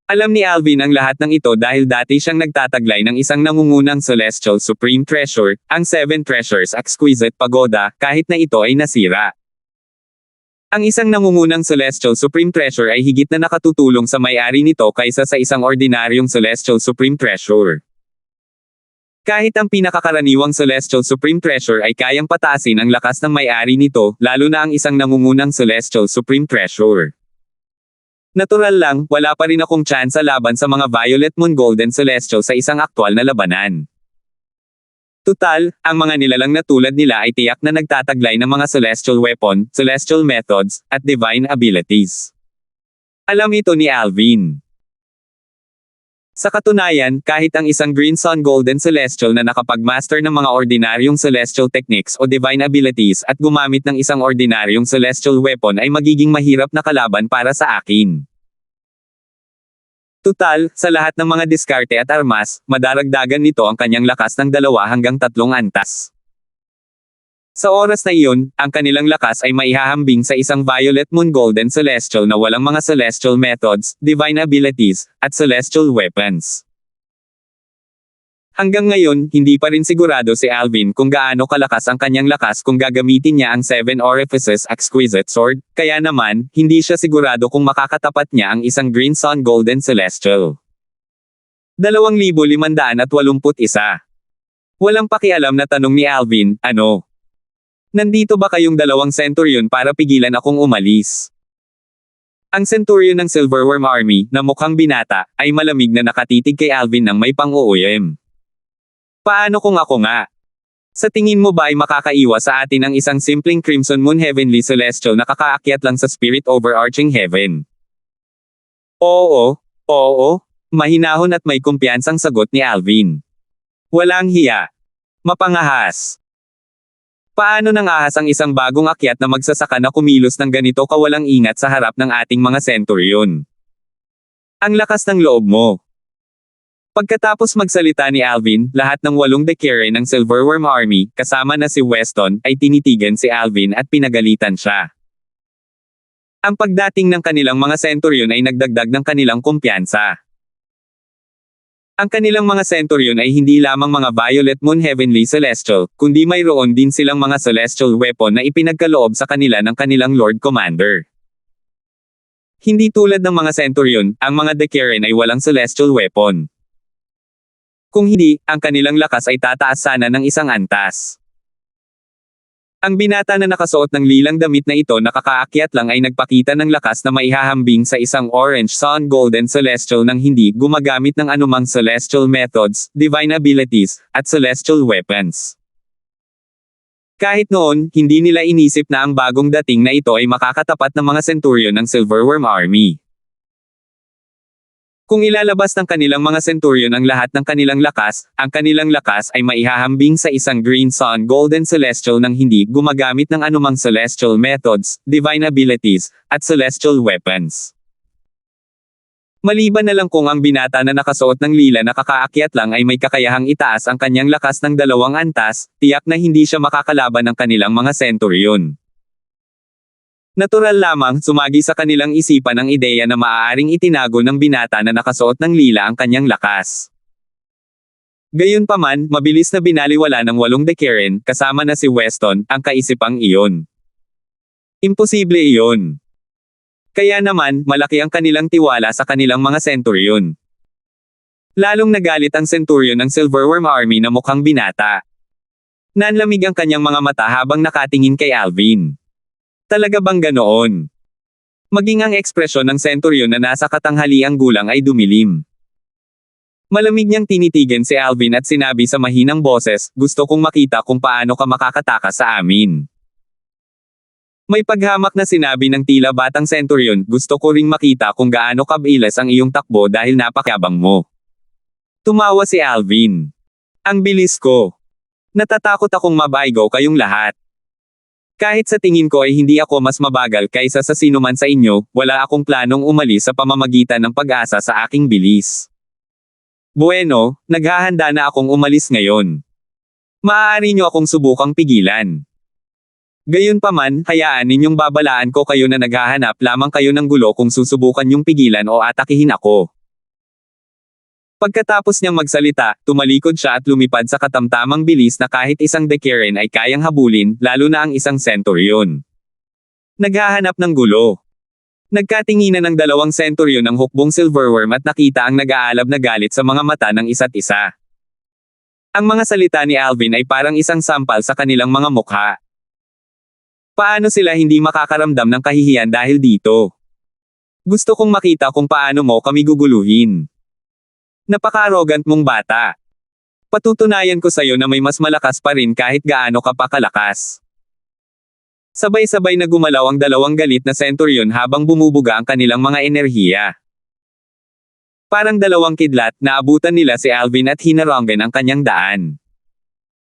Alam ni Alvin ang lahat ng ito dahil dati siyang nagtataglay ng isang nangungunang Celestial Supreme Treasure, ang 7 Treasures Exquisite Pagoda, kahit na ito ay nasira. Ang isang nangungunang Celestial Supreme Treasure ay higit na nakatutulong sa may-ari nito kaysa sa isang ordinaryong Celestial Supreme Treasure. Kahit ang pinakakaraniwang Celestial Supreme Treasure ay kayang pataasin ang lakas ng may-ari nito, lalo na ang isang nangungunang Celestial Supreme Treasure. Natural lang, wala pa rin akong tsansa laban sa mga Violet Moon Golden Celestial sa isang aktwal na labanan. Tutal, ang mga nilalang na tulad nila ay tiyak na nagtataglay ng mga celestial weapon, celestial methods, at divine abilities. Alam ito ni Alvin. Sa katunayan, kahit ang isang Green Sun Golden Celestial na nakapag-master ng mga ordinaryong celestial techniques o divine abilities at gumamit ng isang ordinaryong celestial weapon ay magiging mahirap na kalaban para sa akin. Tutal, sa lahat ng mga diskarte at armas, madaragdagan nito ang kanyang lakas ng 2 hanggang 3 antas. Sa oras na iyon, ang kanilang lakas ay maihahambing sa isang Violet Moon Golden Celestial na walang mga celestial methods, divine abilities, at celestial weapons. Hanggang ngayon, hindi pa rin sigurado si Alvin kung gaano kalakas ang kanyang lakas kung gagamitin niya ang 7 Orifices Exquisite Sword, kaya naman, hindi siya sigurado kung makakatapat niya ang isang Green Sun Golden Celestial. 2,581. Walang pakialam na tanong ni Alvin, ano? Nandito ba kayong 2 Centurion para pigilan akong umalis? Ang Centurion ng Silverworm Army, na mukhang binata, ay malamig na nakatitig kay Alvin ng may pang-uuyam. Paano kung ako nga? Sa tingin mo ba ay makakaiwas sa atin ang isang simpleng Crimson Moon Heavenly Celestial na kakaakyat lang sa Spirit Overarching Heaven? Oo, mahinahon at may kumpiyansang sagot ni Alvin. Walang hiya. Mapangahas. Paano nang ahas ang isang bagong akyat na magsasaka na kumilos ng ganito kawalang ingat sa harap ng ating mga Centurion? Ang lakas ng loob mo. Pagkatapos magsalita ni Alvin, lahat ng 8 Decere ng Silverworm Army, kasama na si Weston, ay tinitigan si Alvin at pinagalitan siya. Ang pagdating ng kanilang mga Centurion ay nagdagdag ng kanilang kumpiyansa. Ang kanilang mga Centurion ay hindi lamang mga Violet Moon Heavenly Celestial, kundi mayroon din silang mga celestial weapon na ipinagkaloob sa kanila ng kanilang Lord Commander. Hindi tulad ng mga Centurion, ang mga Decere ay walang celestial weapon. Kung hindi, ang kanilang lakas ay tataas sana ng 1 antas. Ang binata na nakasuot ng lilang damit na ito nakakaakyat lang ay nagpakita ng lakas na maihahambing sa isang Orange Sun Golden Celestial nang hindi gumagamit ng anumang celestial methods, divine abilities, at celestial weapons. Kahit noon, hindi nila inisip na ang bagong dating na ito ay makakatapat ng mga Centurion ng Silverworm Army. Kung ilalabas ng kanilang mga Centurion ang lahat ng kanilang lakas, ang kanilang lakas ay maihahambing sa isang Green Sun Golden Celestial nang hindi gumagamit ng anumang celestial methods, divine abilities, at celestial weapons. Maliban na lang kung ang binata na nakasuot ng lila na kakaakyat lang ay may kakayahang itaas ang kanyang lakas ng 2 antas, tiyak na hindi siya makakalaban ng kanilang mga Centurion. Natural lamang, sumagi sa kanilang isipan ang ideya na maaaring itinago ng binata na nakasuot ng lila ang kanyang lakas. Gayunpaman, mabilis na binaliwala ng 8 Deceren, kasama na si Weston, ang kaisipang iyon. Imposible iyon. Kaya naman, malaki ang kanilang tiwala sa kanilang mga Centurion. Lalong nagalit ang Centurion ng Silverworm Army na mukhang binata. Nanlamig ang kanyang mga mata habang nakatingin kay Alvin. Talaga bang ganoon? Maging ang ekspresyon ng Centurion na nasa katanghaliang gulang ay dumilim. Malamig niyang tinitigan si Alvin at sinabi sa mahinang boses, gusto kong makita kung paano ka makakatakas sa amin. May paghamak na sinabi ng tila batang Centurion, gusto ko ring makita kung gaano kabilis ang iyong takbo dahil napakyabang mo. Tumawa si Alvin. Ang bilis ko. Natatakot akong mabaigaw kayong lahat. Kahit sa tingin ko ay hindi ako mas mabagal kaysa sa sinuman sa inyo, wala akong planong umalis sa pamamagitan ng pag-asa sa aking bilis. Bueno, naghahanda na akong umalis ngayon. Maaari niyo akong subukang pigilan. Gayunpaman, hayaan ninyong babalaan ko kayo na naghahanap lamang kayo ng gulo kung susubukan niyong pigilan o atakihin ako. Pagkatapos niyang magsalita, tumalikod siya at lumipad sa katamtamang bilis na kahit isang Deceren ay kayang habulin, lalo na ang isang Centurion. Naghahanap ng gulo. Nagkatinginan ng dalawang Centurion ng hukbong Silverworm at nakita ang nag-aalab na galit sa mga mata ng isa't isa. Ang mga salita ni Alvin ay parang isang sampal sa kanilang mga mukha. Paano sila hindi makakaramdam ng kahihiyan dahil dito? Gusto kong makita kung paano mo kami guguluhin. Napaka-arrogant mong bata. Patutunayan ko sa'yo na may mas malakas pa rin kahit gaano ka pa kalakas. Sabay-sabay na gumalaw ang dalawang galit na Centurion habang bumubuga ang kanilang mga enerhiya. Parang dalawang kidlat, naabutan nila si Alvin at hinaranggan ang kanyang daan.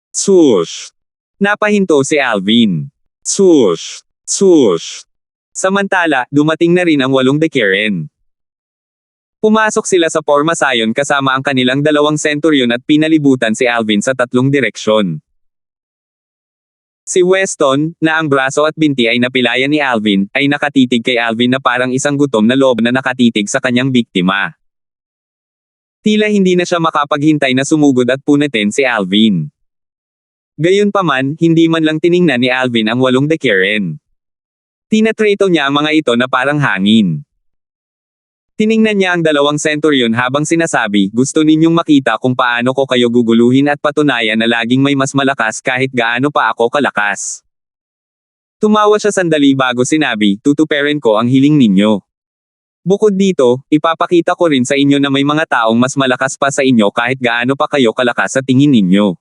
Swoosh! Napahinto si Alvin. Swoosh! Swoosh! Samantala, dumating na rin ang 8 Dekeren. Pumasok sila sa Pormasayon kasama ang kanilang dalawang Centurion at pinalibutan si Alvin sa 3 direksyon. Si Weston, na ang braso at binti ay napilayan ni Alvin, ay nakatitig kay Alvin na parang isang gutom na lobo na nakatitig sa kanyang biktima. Tila hindi na siya makapaghintay na sumugod at punatin si Alvin. Gayunpaman, hindi man lang tiningnan ni Alvin ang 8 Dekeren. Tinatrato niya ang mga ito na parang hangin. Tiningnan niya ang dalawang Centurion habang sinasabi, gusto ninyong makita kung paano ko kayo guguluhin at patunayan na laging may mas malakas kahit gaano pa ako kalakas. Tumawa siya sandali bago sinabi, tutuperin ko ang hiling ninyo. Bukod dito, ipapakita ko rin sa inyo na may mga taong mas malakas pa sa inyo kahit gaano pa kayo kalakas sa tingin ninyo.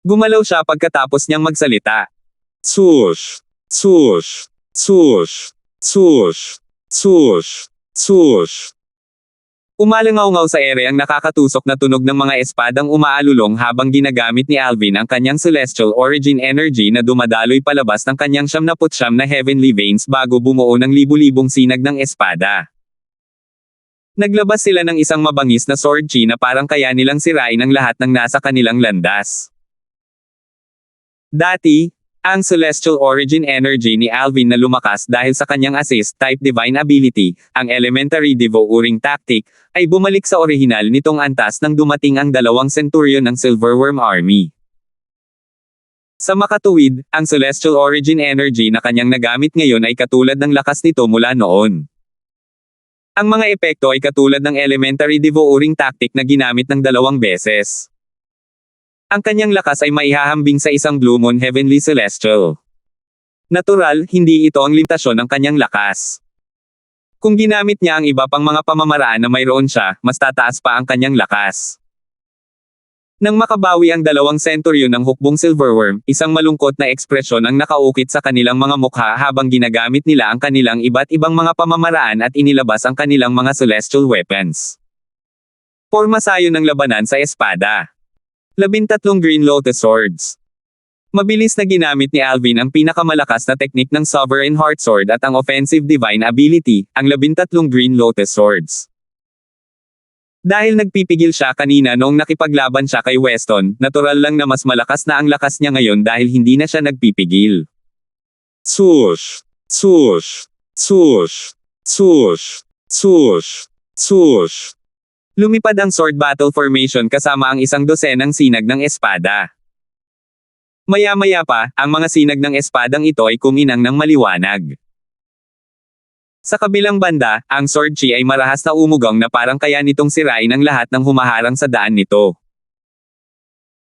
Gumalaw siya pagkatapos niyang magsalita. Swoosh! Swoosh! Swoosh! Swoosh! Swoosh! Swoosh! Umalangaw-ngaw sa ere ang nakakatusok na tunog ng mga espadang umaalulong habang ginagamit ni Alvin ang kanyang celestial origin energy na dumadaloy palabas ng kanyang 79 na heavenly veins bago bumuo ng libu-libong sinag ng espada. Naglabas sila ng isang mabangis na sword chi na parang kaya nilang sirain ang lahat ng nasa kanilang landas. Dati, ang celestial origin energy ni Alvin na lumakas dahil sa kanyang assist-type divine ability, ang elementary devouring tactic, ay bumalik sa orihinal nitong antas nang dumating ang dalawang Centurion ng Silverworm Army. Sa makatuwid, ang celestial origin energy na kanyang nagamit ngayon ay katulad ng lakas nito mula noon. Ang mga epekto ay katulad ng elementary devouring tactic na ginamit ng 2 beses. Ang kanyang lakas ay maihahambing sa isang Blue Moon Heavenly Celestial. Natural, hindi ito ang limitasyon ng kanyang lakas. Kung ginamit niya ang iba pang mga pamamaraan na mayroon siya, mas tataas pa ang kanyang lakas. Nang makabawi ang dalawang Centurion ng hukbong Silverworm, isang malungkot na ekspresyon ang nakaukit sa kanilang mga mukha habang ginagamit nila ang kanilang iba't ibang mga pamamaraan at inilabas ang kanilang mga celestial weapons. Pormasayon ng labanan sa espada. 13 Green Lotus Swords. Mabilis na ginamit ni Alvin ang pinakamalakas na teknik ng Sovereign Heart Sword at ang Offensive Divine Ability, ang 13 Green Lotus Swords. Dahil nagpipigil siya kanina noong nakipaglaban siya kay Weston, natural lang na mas malakas na ang lakas niya ngayon dahil hindi na siya nagpipigil. Swoosh! Swoosh! Swoosh! Swoosh! Swoosh! Swoosh! Lumipad ang sword battle formation kasama ang 12 sinag ng espada. Maya-maya pa, ang mga sinag ng espadang ito ay kuminang ng maliwanag. Sa kabilang banda, ang sword chi ay marahas na umugang na parang kaya nitong sirain ang lahat ng humaharang sa daan nito.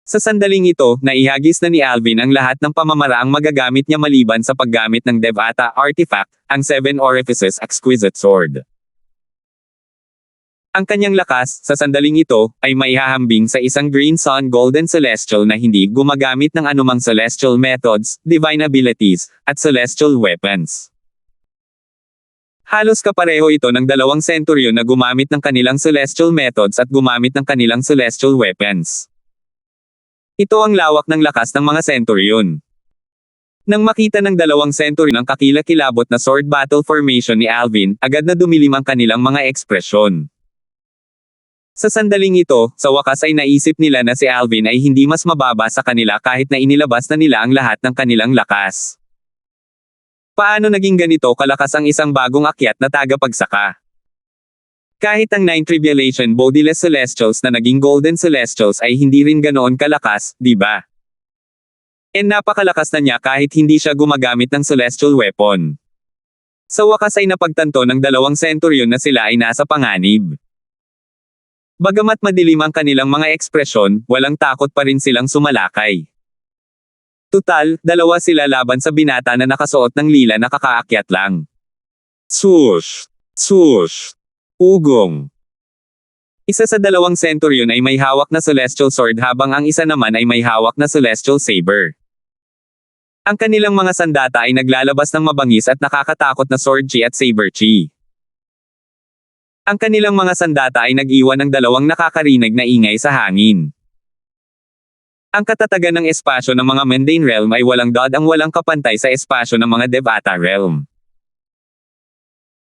Sa sandaling ito, naihagis na ni Alvin ang lahat ng pamamaraang magagamit niya maliban sa paggamit ng Devata artifact, ang 7 Orifices Exquisite Sword. Ang kanyang lakas, sa sandaling ito, ay maihahambing sa isang Green Sun Golden Celestial na hindi gumagamit ng anumang celestial methods, divine abilities, at celestial weapons. Halos kapareho ito ng dalawang Centurion na gumamit ng kanilang celestial methods at gumamit ng kanilang celestial weapons. Ito ang lawak ng lakas ng mga Centurion. Nang makita ng dalawang Centurion ang kakilakilabot na sword battle formation ni Alvin, agad na dumilim ang kanilang mga ekspresyon. Sa sandaling ito, sa wakas ay naisip nila na si Alvin ay hindi mas mababa sa kanila kahit na inilabas na nila ang lahat ng kanilang lakas. Paano naging ganito kalakas ang isang bagong akyat na tagapagsaka? Kahit ang 9 Tribulation Bodiless Celestials na naging Golden Celestials ay hindi rin ganoon kalakas, di ba? And napakalakas na niya kahit hindi siya gumagamit ng celestial weapon. Sa wakas ay napagtanto ng dalawang Centurion na sila ay nasa panganib. Bagamat madilim ang kanilang mga ekspresyon, walang takot pa rin silang sumalakay. Tutal, dalawa sila laban sa binata na nakasuot ng lila na kakaakyat lang. Swoosh! Swoosh! Ugong! Isa sa dalawang Centurion ay may hawak na celestial sword habang ang isa naman ay may hawak na celestial saber. Ang kanilang mga sandata ay naglalabas ng mabangis at nakakatakot na sword chi at saber chi. Ang kanilang mga sandata ay nag-iwan ng dalawang nakakarinig na ingay sa hangin. Ang katatagan ng espasyo ng mga mundane realm ay walang dod ang walang kapantay sa espasyo ng mga Devata realm.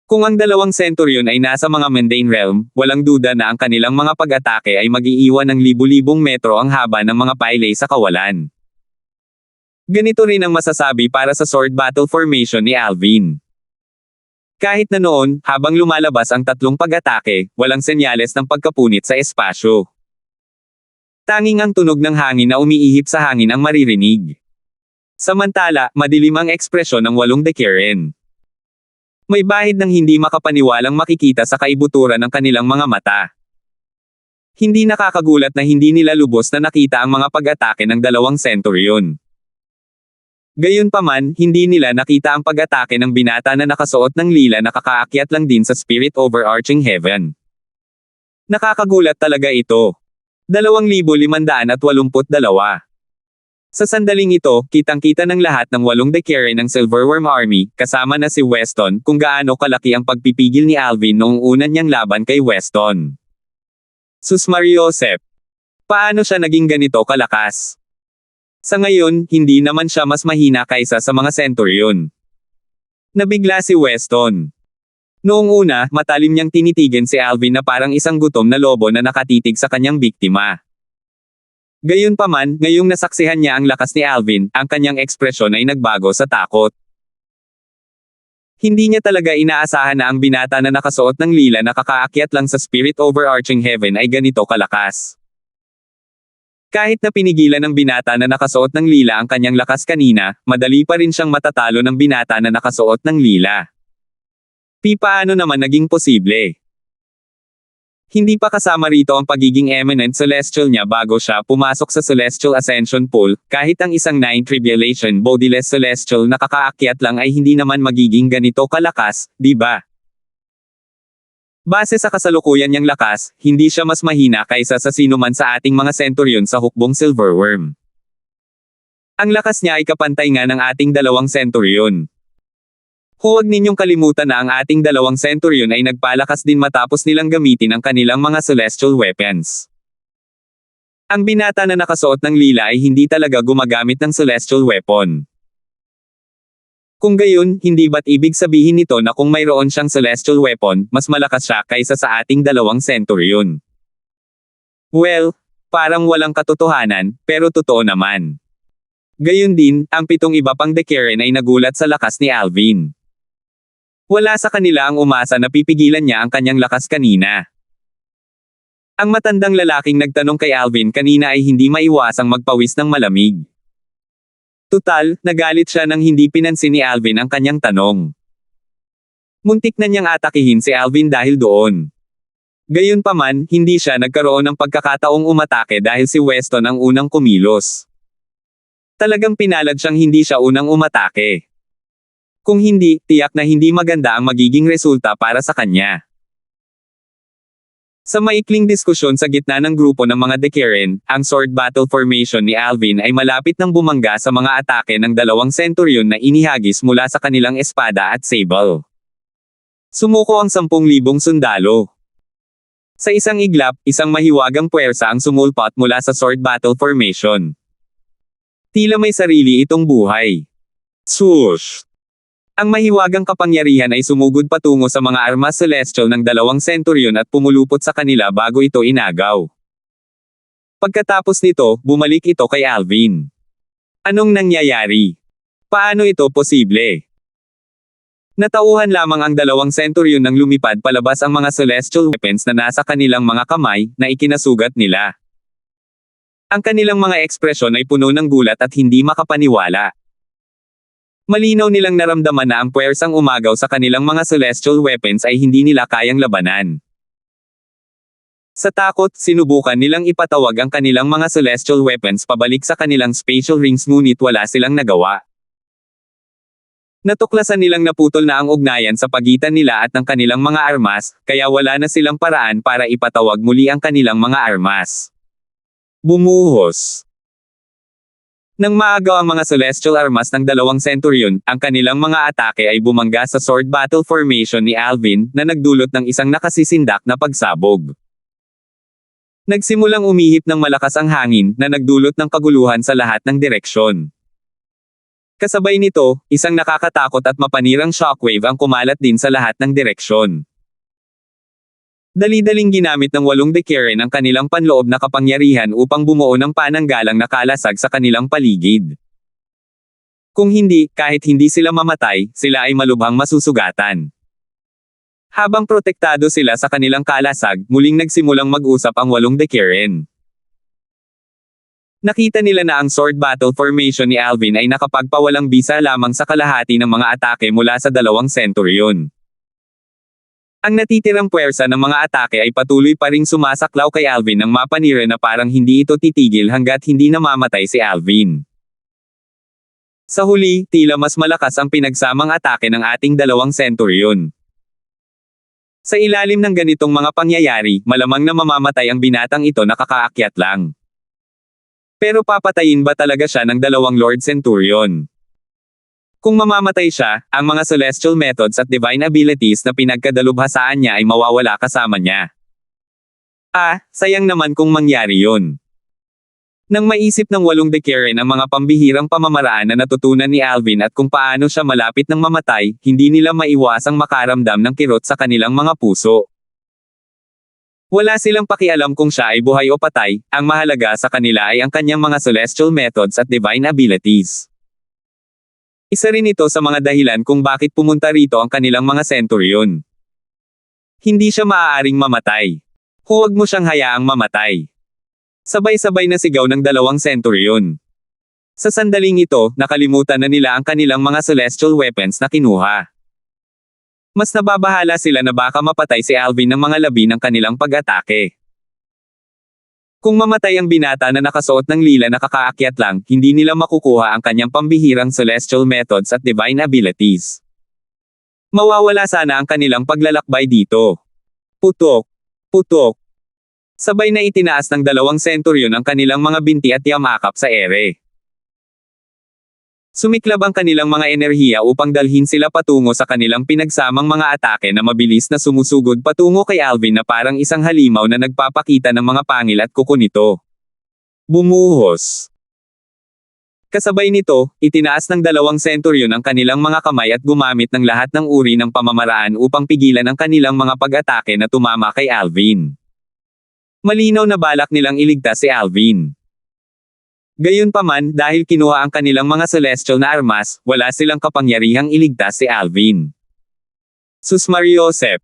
Kung ang dalawang Centurion ay nasa mga mundane realm, walang duda na ang kanilang mga pag-atake ay mag-iiwan ng libu-libong metro ang haba ng mga paylay sa kawalan. Ganito rin ang masasabi para sa sword battle formation ni Alvin. Kahit na noon, habang lumalabas ang tatlong pag-atake, walang senyales ng pagkapunit sa espasyo. Tanging ang tunog ng hangin na umiihip sa hangin ang maririnig. Samantala, madilim ang ekspresyon ng walong Decaren. May bahid ng hindi makapaniwalang makikita sa kaibuturan ng kanilang mga mata. Hindi nakakagulat na hindi nila lubos na nakita ang mga pag-atake ng dalawang Centurion. Gayunpaman, hindi nila nakita ang pag-atake ng binata na nakasuot ng lila na kakaakyat lang din sa spirit overarching heaven. Nakakagulat talaga ito. 2,582. Sa sandaling ito, kitang-kita ng lahat ng walong Decaren ng Silverworm Army, kasama na si Weston, kung gaano kalaki ang pagpipigil ni Alvin noong una niyang laban kay Weston. Sus Mariosep! Paano siya naging ganito kalakas? Sa ngayon, hindi naman siya mas mahina kaysa sa mga Centurion. Nabigla si Weston. Noong una, matalim niyang tinitigan si Alvin na parang isang gutom na lobo na nakatitig sa kanyang biktima. Gayunpaman, ngayong nasaksihan niya ang lakas ni Alvin, ang kanyang ekspresyon ay nagbago sa takot. Hindi niya talaga inaasahan na ang binata na nakasuot ng lila na kakaakyat lang sa spirit overarching heaven ay ganito kalakas. Kahit na pinigilan ng binata na nakasuot ng lila ang kanyang lakas kanina, madali pa rin siyang matatalo ng binata na nakasuot ng lila. Paano naman naging posible? Hindi pa kasama rito ang pagiging eminent celestial niya bago siya pumasok sa celestial ascension pool, kahit ang isang 9 tribulation bodiless celestial na kakaakyat lang ay hindi naman magiging ganito kalakas, di ba? Base sa kasalukuyan niyang lakas, hindi siya mas mahina kaysa sa sinuman sa ating mga Centurion sa hukbong Silverworm. Ang lakas niya ay kapantay nga ng ating dalawang Centurion. Huwag ninyong kalimutan na ang ating dalawang Centurion ay nagpalakas din matapos nilang gamitin ang kanilang mga celestial weapons. Ang binata na nakasuot ng lila ay hindi talaga gumagamit ng celestial weapon. Kung gayon, hindi ba't ibig sabihin nito na kung mayroon siyang celestial weapon, mas malakas siya kaysa sa ating dalawang Centurion? Well, parang walang katotohanan, pero totoo naman. Gayon din, ang 7 iba pang Decaren ay nagulat sa lakas ni Alvin. Wala sa kanila ang umasa na pipigilan niya ang kanyang lakas kanina. Ang matandang lalaking nagtanong kay Alvin kanina ay hindi maiwasang magpawis ng malamig. Tutal, nagalit siya nang hindi pinansin ni Alvin ang kanyang tanong. Muntik na niyang atakihin si Alvin dahil doon. Gayunpaman, hindi siya nagkaroon ng pagkakataong umatake dahil si Weston ang unang kumilos. Talagang pinalad siyang hindi siya unang umatake. Kung hindi, tiyak na hindi maganda ang magiging resulta para sa kanya. Sa maikling diskusyon sa gitna ng grupo ng mga Decaren, ang sword battle formation ni Alvin ay malapit nang bumangga sa mga atake ng dalawang Centurion na inihagis mula sa kanilang espada at sable. Sumuko ang 10,000 sundalo. Sa isang iglap, isang mahiwagang puwersa ang sumulpot mula sa sword battle formation. Tila may sarili itong buhay. Swoosh! Ang mahiwagang kapangyarihan ay sumugod patungo sa mga armas celestial ng dalawang Centurion at pumulupot sa kanila bago ito inagaw. Pagkatapos nito, bumalik ito kay Alvin. Anong nangyayari? Paano ito posible? Natauhan lamang ang dalawang Centurion nang lumipad palabas ang mga celestial weapons na nasa kanilang mga kamay, na ikinasugat nila. Ang kanilang mga ekspresyon ay puno ng gulat at hindi makapaniwala. Malinaw nilang naramdaman na ang puwersang umagaw sa kanilang mga celestial weapons ay hindi nila kayang labanan. Sa takot, sinubukan nilang ipatawag ang kanilang mga celestial weapons pabalik sa kanilang spatial rings ngunit wala silang nagawa. Natuklasan nilang naputol na ang ugnayan sa pagitan nila at ng kanilang mga armas, kaya wala na silang paraan para ipatawag muli ang kanilang mga armas. Bumuhos. Nang maagaw ang mga celestial armas ng dalawang Centurion, ang kanilang mga atake ay bumangga sa sword battle formation ni Alvin na nagdulot ng isang nakasisindak na pagsabog. Nagsimulang umihip ng malakas ang hangin na nagdulot ng kaguluhan sa lahat ng direksyon. Kasabay nito, isang nakakatakot at mapanirang shockwave ang kumalat din sa lahat ng direksyon. Dali-daling ginamit ng 8 Dekeren ang kanilang panloob na kapangyarihan upang bumuo ng pananggalang na kalasag sa kanilang paligid. Kung hindi, kahit hindi sila mamatay, sila ay malubhang masusugatan. Habang protektado sila sa kanilang kalasag, muling nagsimulang mag-usap ang 8 Dekeren. Nakita nila na ang sword battle formation ni Alvin ay nakapagpawalang bisa lamang sa kalahati ng mga atake mula sa dalawang Centurion. Ang natitirang puwersa ng mga atake ay patuloy pa ring sumasaklaw kay Alvin ng mapanira na parang hindi ito titigil hanggat hindi namamatay si Alvin. Sa huli, tila mas malakas ang pinagsamang atake ng ating dalawang Centurion. Sa ilalim ng ganitong mga pangyayari, malamang na mamamatay ang binatang ito na kakaakyat lang. Pero papatayin ba talaga siya ng dalawang Lord Centurion? Kung mamamatay siya, ang mga celestial methods at divine abilities na pinagkadalubhasaan niya ay mawawala kasama niya. Sayang naman kung mangyari yun. Nang maisip ng 8 Dekeren ang mga pambihirang pamamaraan na natutunan ni Alvin at kung paano siya malapit ng mamatay, hindi nila maiwasang makaramdam ng kirot sa kanilang mga puso. Wala silang pakialam kung siya ay buhay o patay, ang mahalaga sa kanila ay ang kanyang mga celestial methods at divine abilities. Isa rin ito sa mga dahilan kung bakit pumunta rito ang kanilang mga Centurion. Hindi siya maaaring mamatay. Huwag mo siyang hayaang mamatay. Sabay-sabay na sigaw ng dalawang Centurion. Sa sandaling ito, nakalimutan na nila ang kanilang mga celestial weapons na kinuha. Mas nababahala sila na baka mapatay si Alvin ng mga labi ng kanilang pag-atake. Kung mamatay ang binata na nakasuot ng lila na kakaakyat lang, hindi nila makukuha ang kanyang pambihirang celestial methods at divine abilities. Mawawala sana ang kanilang paglalakbay dito. Putok. Putok. Sabay na itinaas ng dalawang Centurion ang kanilang mga binti at yamakap sa ere. Sumiklab ang kanilang mga enerhiya upang dalhin sila patungo sa kanilang pinagsamang mga atake na mabilis na sumusugod patungo kay Alvin na parang isang halimaw na nagpapakita ng mga pangil at kuko nito. Bumuhos. Kasabay nito, itinaas ng dalawang Centurion ang kanilang mga kamay at gumamit ng lahat ng uri ng pamamaraan upang pigilan ang kanilang mga pag-atake na tumama kay Alvin. Malinaw na balak nilang iligtas si Alvin. Gayunpaman, dahil kinuha ang kanilang mga celestial na armas, wala silang kapangyarihang iligtas si Alvin. Sus Mariosep.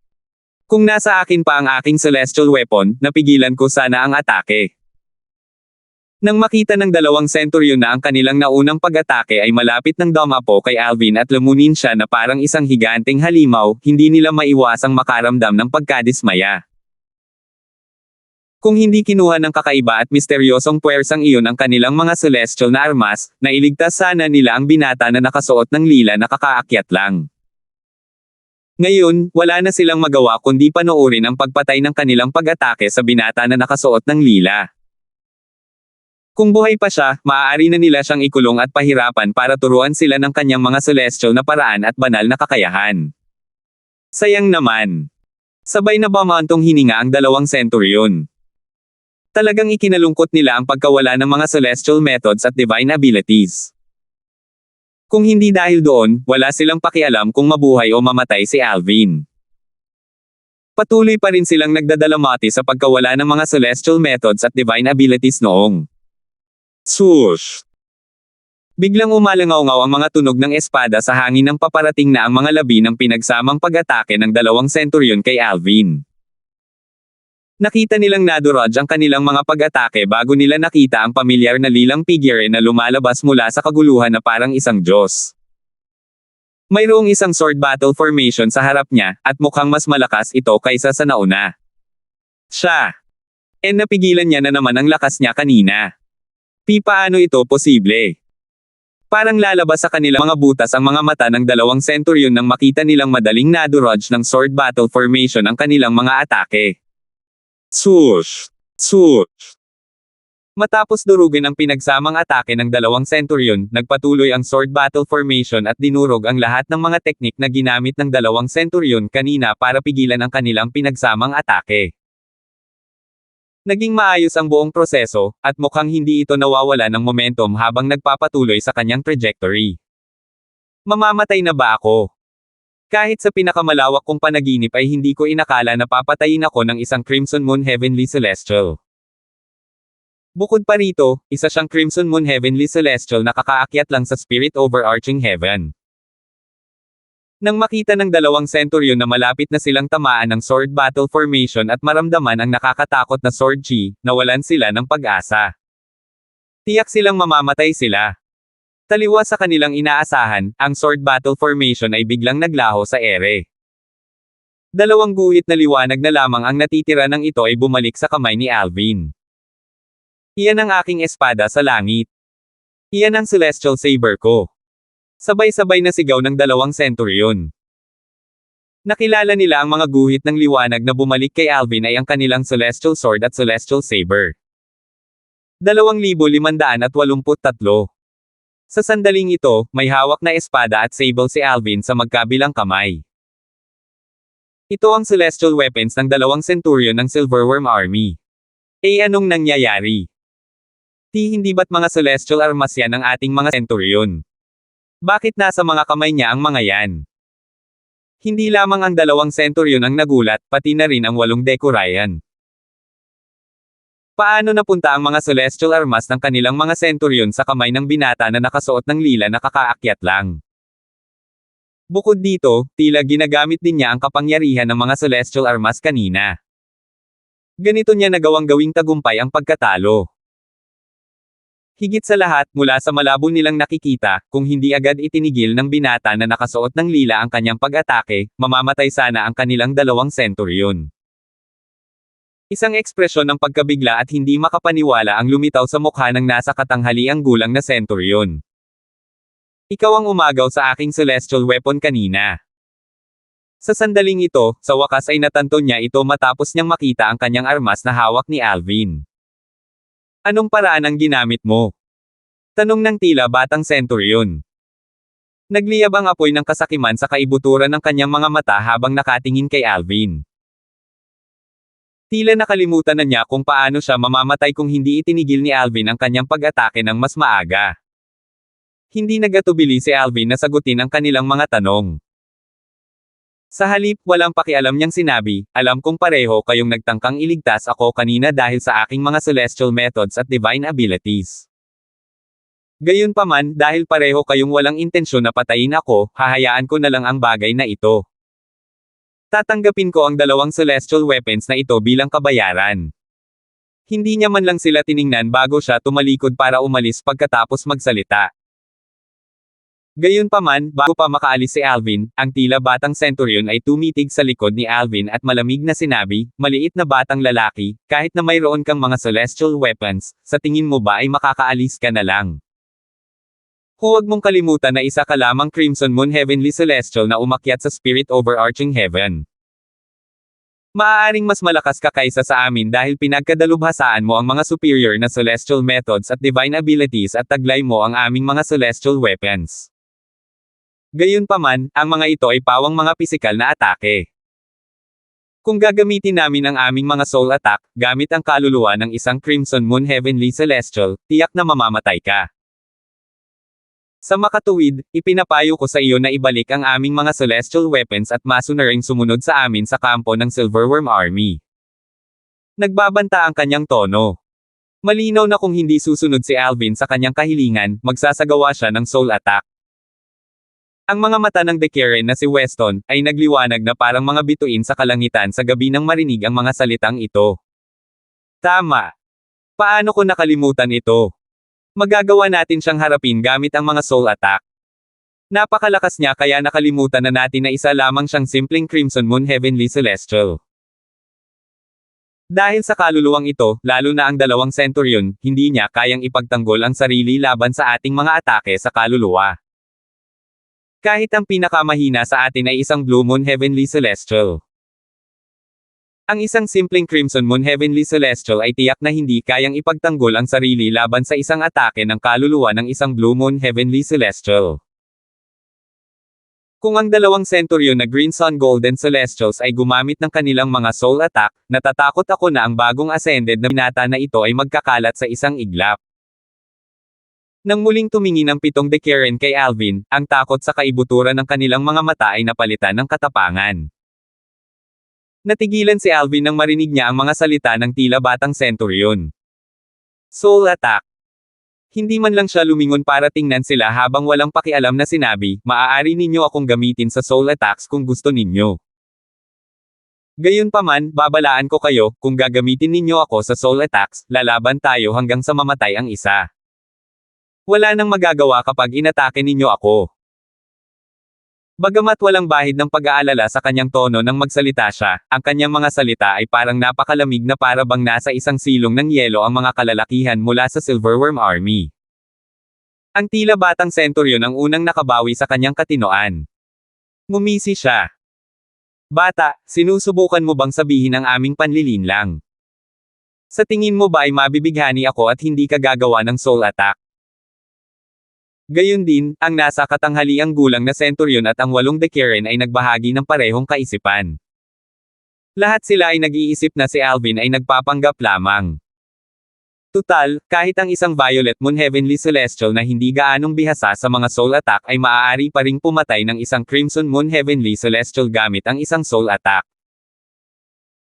Kung nasa akin pa ang aking celestial weapon, napigilan ko sana ang atake. Nang makita ng dalawang Centurion na ang kanilang naunang pag-atake ay malapit ng dumapo kay Alvin at lumunin siya na parang isang higanteng halimaw, hindi nila maiwasang makaramdam ng pagkadismaya. Kung hindi kinuha ng kakaiba at misteryosong puwersang iyon ang kanilang mga celestial na armas, nailigtas sana nila ang binata na nakasuot ng lila na kakaakyat lang. Ngayon, wala na silang magawa kundi panoorin ang pagpatay ng kanilang pag-atake sa binata na nakasuot ng lila. Kung buhay pa siya, maaari na nila siyang ikulong at pahirapan para turuan sila ng kanyang mga celestial na paraan at banal na kakayahan. Sayang naman. Sabay na bumantong hininga ang dalawang Centurion. Talagang ikinalungkot nila ang pagkawala ng mga celestial methods at divine abilities. Kung hindi dahil doon, wala silang pakialam kung mabuhay o mamatay si Alvin. Patuloy pa rin silang nagdadalamati sa pagkawala ng mga celestial methods at divine abilities noong. Swoosh! Biglang umalangaw-ngaw ang mga tunog ng espada sa hangin nang paparating na ang mga labi ng pinagsamang pag-atake ng dalawang Centurion kay Alvin. Nakita nilang nadurog ang kanilang mga pag-atake bago nila nakita ang pamilyar na lilang figure na lumalabas mula sa kaguluhan na parang isang Diyos. Mayroong isang sword battle formation sa harap niya, at mukhang mas malakas ito kaysa sa nauna. Siya. Napigilan niya na naman ang lakas niya kanina. Paano ito posible? Parang lalabas sa kanilang mga butas ang mga mata ng dalawang centurion nang makita nilang madaling nadurog ng sword battle formation ang kanilang mga atake. Swoosh! Swoosh! Matapos durugin ang pinagsamang atake ng dalawang centurion, nagpatuloy ang sword battle formation at dinurog ang lahat ng mga teknik na ginamit ng dalawang centurion kanina para pigilan ang kanilang pinagsamang atake. Naging maayos ang buong proseso, at mukhang hindi ito nawawala ng momentum habang nagpapatuloy sa kanyang trajectory. Mamamatay na ba ako? Kahit sa pinakamalawak kong panaginip ay hindi ko inakala na papatayin ako ng isang Crimson Moon Heavenly Celestial. Bukod pa rito, isa siyang Crimson Moon Heavenly Celestial na kakaakyat lang sa Spirit Overarching Heaven. Nang makita ng dalawang centurion na malapit na silang tamaan ng sword battle formation at maramdaman ang nakakatakot na sword chi, nawalan sila ng pag-asa. Tiyak silang mamamatay sila. Taliwas sa kanilang inaasahan, ang sword battle formation ay biglang naglaho sa ere. Dalawang guhit na liwanag na lamang ang natitira ng ito ay bumalik sa kamay ni Alvin. Iyan ang aking espada sa langit. Iyan ang celestial saber ko. Sabay-sabay na sigaw ng dalawang centurion. Nakilala nila ang mga guhit ng liwanag na bumalik kay Alvin ay ang kanilang celestial sword at celestial saber. 2,583. Sa sandaling ito, may hawak na espada at sable si Alvin sa magkabilang kamay. Ito ang celestial weapons ng dalawang centurion ng Silverworm Army. Anong nangyayari? Hindi ba't mga celestial armas yan ng ating mga centurion? Bakit nasa mga kamay niya ang mga yan? Hindi lamang ang dalawang centurion ang nagulat, pati na rin ang 8 Decurion. Paano napunta ang mga celestial armas ng kanilang mga centurion sa kamay ng binata na nakasuot ng lila na kakaakyat lang? Bukod dito, tila ginagamit din niya ang kapangyarihan ng mga celestial armas kanina. Ganito niya nagawang gawing tagumpay ang pagkatalo. Higit sa lahat, mula sa malabo nilang nakikita, kung hindi agad itinigil ng binata na nakasuot ng lila ang kanyang pag-atake, mamamatay sana ang kanilang dalawang centurion. Isang ekspresyon ng pagkabigla at hindi makapaniwala ang lumitaw sa mukha ng nasa katanghaliang gulang na centurion. Ikaw ang umagaw sa aking celestial weapon kanina. Sa sandaling ito, sa wakas ay natanto niya ito matapos niyang makita ang kanyang armas na hawak ni Alvin. Anong paraan ang ginamit mo? Tanong ng tila batang centurion. Nagliyab ang apoy ng kasakiman sa kaibuturan ng kanyang mga mata habang nakatingin kay Alvin. Tila nakalimutan na niya kung paano siya mamamatay kung hindi itinigil ni Alvin ang kanyang pag-atake ng mas maaga. Hindi nagatubili si Alvin na sagutin ang kanilang mga tanong. Sa halip, walang pakialam niyang sinabi, alam kong pareho kayong nagtangkang iligtas ako kanina dahil sa aking mga celestial methods at divine abilities. Gayunpaman, dahil pareho kayong walang intensyon na patayin ako, hahayaan ko na lang ang bagay na ito. Tatanggapin ko ang dalawang celestial weapons na ito bilang kabayaran. Hindi niya man lang sila tiningnan bago siya tumalikod para umalis pagkatapos magsalita. Gayunpaman, bago pa makaalis si Alvin, ang tila batang centurion ay tumitig sa likod ni Alvin at malamig na sinabi, maliit na batang lalaki, kahit na mayroon kang mga celestial weapons, sa tingin mo ba ay makakaalis ka na lang? Huwag mong kalimutan na isa ka lamang Crimson Moon Heavenly Celestial na umakyat sa Spirit Overarching Heaven. Maaaring mas malakas ka kaysa sa amin dahil pinagkadalubhasaan mo ang mga superior na celestial methods at divine abilities at taglay mo ang aming mga celestial weapons. Gayunpaman, ang mga ito ay pawang mga pisikal na atake. Kung gagamitin namin ang aming mga soul attack, gamit ang kaluluwa ng isang Crimson Moon Heavenly Celestial, tiyak na mamamatay ka. Sa makatuwid, ipinapayo ko sa iyo na ibalik ang aming mga celestial weapons at masunaring sumunod sa amin sa kampo ng Silverworm Army. Nagbabanta ang kanyang tono. Malinaw na kung hindi susunod si Alvin sa kanyang kahilingan, magsasagawa siya ng soul attack. Ang mga mata ng Decurion na si Weston, ay nagliwanag na parang mga bituin sa kalangitan sa gabi nang marinig ang mga salitang ito. Tama. Paano ko nakalimutan ito? Magagawa natin siyang harapin gamit ang mga soul attack. Napakalakas niya kaya nakalimutan na natin na isa lamang siyang simpleng Crimson Moon Heavenly Celestial. Dahil sa kaluluwang ito, lalo na ang dalawang Centurion, hindi niya kayang ipagtanggol ang sarili laban sa ating mga atake sa kaluluwa. Kahit ang pinakamahina sa atin ay isang Blue Moon Heavenly Celestial. Ang isang simpleng Crimson Moon Heavenly Celestial ay tiyak na hindi kayang ipagtanggol ang sarili laban sa isang atake ng kaluluwa ng isang Blue Moon Heavenly Celestial. Kung ang dalawang Centurion na Green Sun Golden Celestials ay gumamit ng kanilang mga soul attack, natatakot ako na ang bagong ascended na binata na ito ay magkakalat sa isang iglap. Nang muling tumingin ang pitong Decaren kay Alvin, ang takot sa kaibuturan ng kanilang mga mata ay napalitan ng katapangan. Natigilan si Alvin nang marinig niya ang mga salita ng tila batang Centurion. Soul attack. Hindi man lang siya lumingon para tingnan sila habang walang pakialam na sinabi, maaari ninyo akong gamitin sa soul attacks kung gusto ninyo. Gayunpaman, babalaan ko kayo, kung gagamitin ninyo ako sa soul attacks, lalaban tayo hanggang sa mamatay ang isa. Wala nang magagawa kapag inatake ninyo ako. Bagamat walang bahid ng pag-aalala sa kanyang tono nang magsalita siya, ang kanyang mga salita ay parang napakalamig na para bang nasa isang silong ng yelo ang mga kalalakihan mula sa Silverworm Army. Ang tila batang Centurion ang unang nakabawi sa kanyang katinoan. Ngumisi siya. Bata, sinusubukan mo bang sabihin ang aming panlilinlang? Sa tingin mo ba ay mabibighani ako at hindi ka gagawa ng soul attack? Gayun din, ang nasa katanghaliang gulang na Centurion at ang 8 Decaren ay nagbahagi ng parehong kaisipan. Lahat sila ay nag-iisip na si Alvin ay nagpapanggap lamang. Tutal, kahit ang isang Violet Moon Heavenly Celestial na hindi gaanong bihasa sa mga soul attack ay maaari pa ring pumatay ng isang Crimson Moon Heavenly Celestial gamit ang isang soul attack.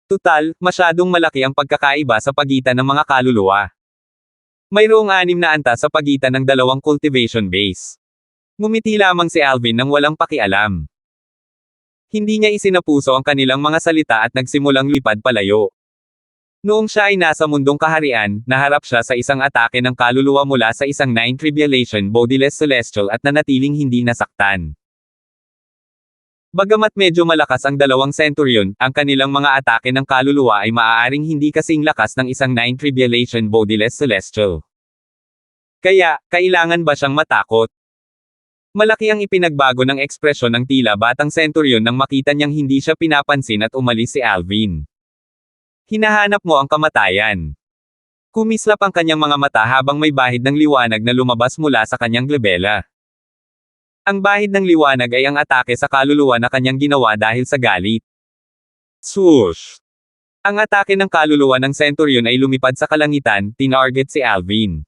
Tutal, masyadong malaki ang pagkakaiba sa pagitan ng mga kaluluwa. Mayroong 6 na anta sa pagitan ng dalawang cultivation base. Ngumiti lamang si Alvin nang walang pakialam. Hindi niya isinapuso ang kanilang mga salita at nagsimulang lipad palayo. Noong siya ay nasa mundong kaharian, naharap siya sa isang atake ng kaluluwa mula sa isang 9 Tribulation Bodiless Celestial at nanatiling hindi nasaktan. Bagamat medyo malakas ang dalawang Centurion, ang kanilang mga atake ng kaluluwa ay maaaring hindi kasing lakas ng isang 9 Tribulation Bodiless Celestial. Kaya, kailangan ba siyang matakot? Malaki ang ipinagbago ng ekspresyon ng tila batang Centurion nang makita niyang hindi siya pinapansin at umalis si Alvin. Hinahanap mo ang kamatayan. Kumislap ang kanyang mga mata habang may bahid ng liwanag na lumabas mula sa kanyang glabela. Ang bahid ng liwanag ay ang atake sa kaluluwa na kanyang ginawa dahil sa galit. Swoosh! Ang atake ng kaluluwa ng Centurion ay lumipad sa kalangitan, tinarget si Alvin.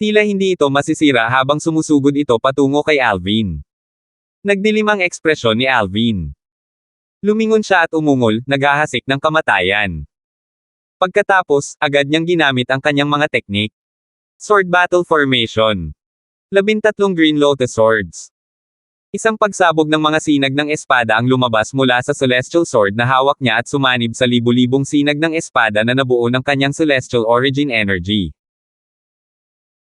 Tila hindi ito masisira habang sumusugod ito patungo kay Alvin. Nagdilim ang ekspresyon ni Alvin. Lumingon siya at umungol, naghahasik ng kamatayan. Pagkatapos, agad niyang ginamit ang kanyang mga teknik. Sword Battle Formation. 13 Green Lotus Swords. Isang pagsabog ng mga sinag ng espada ang lumabas mula sa Celestial Sword na hawak niya at sumanib sa libu-libong sinag ng espada na nabuo ng kanyang Celestial Origin Energy.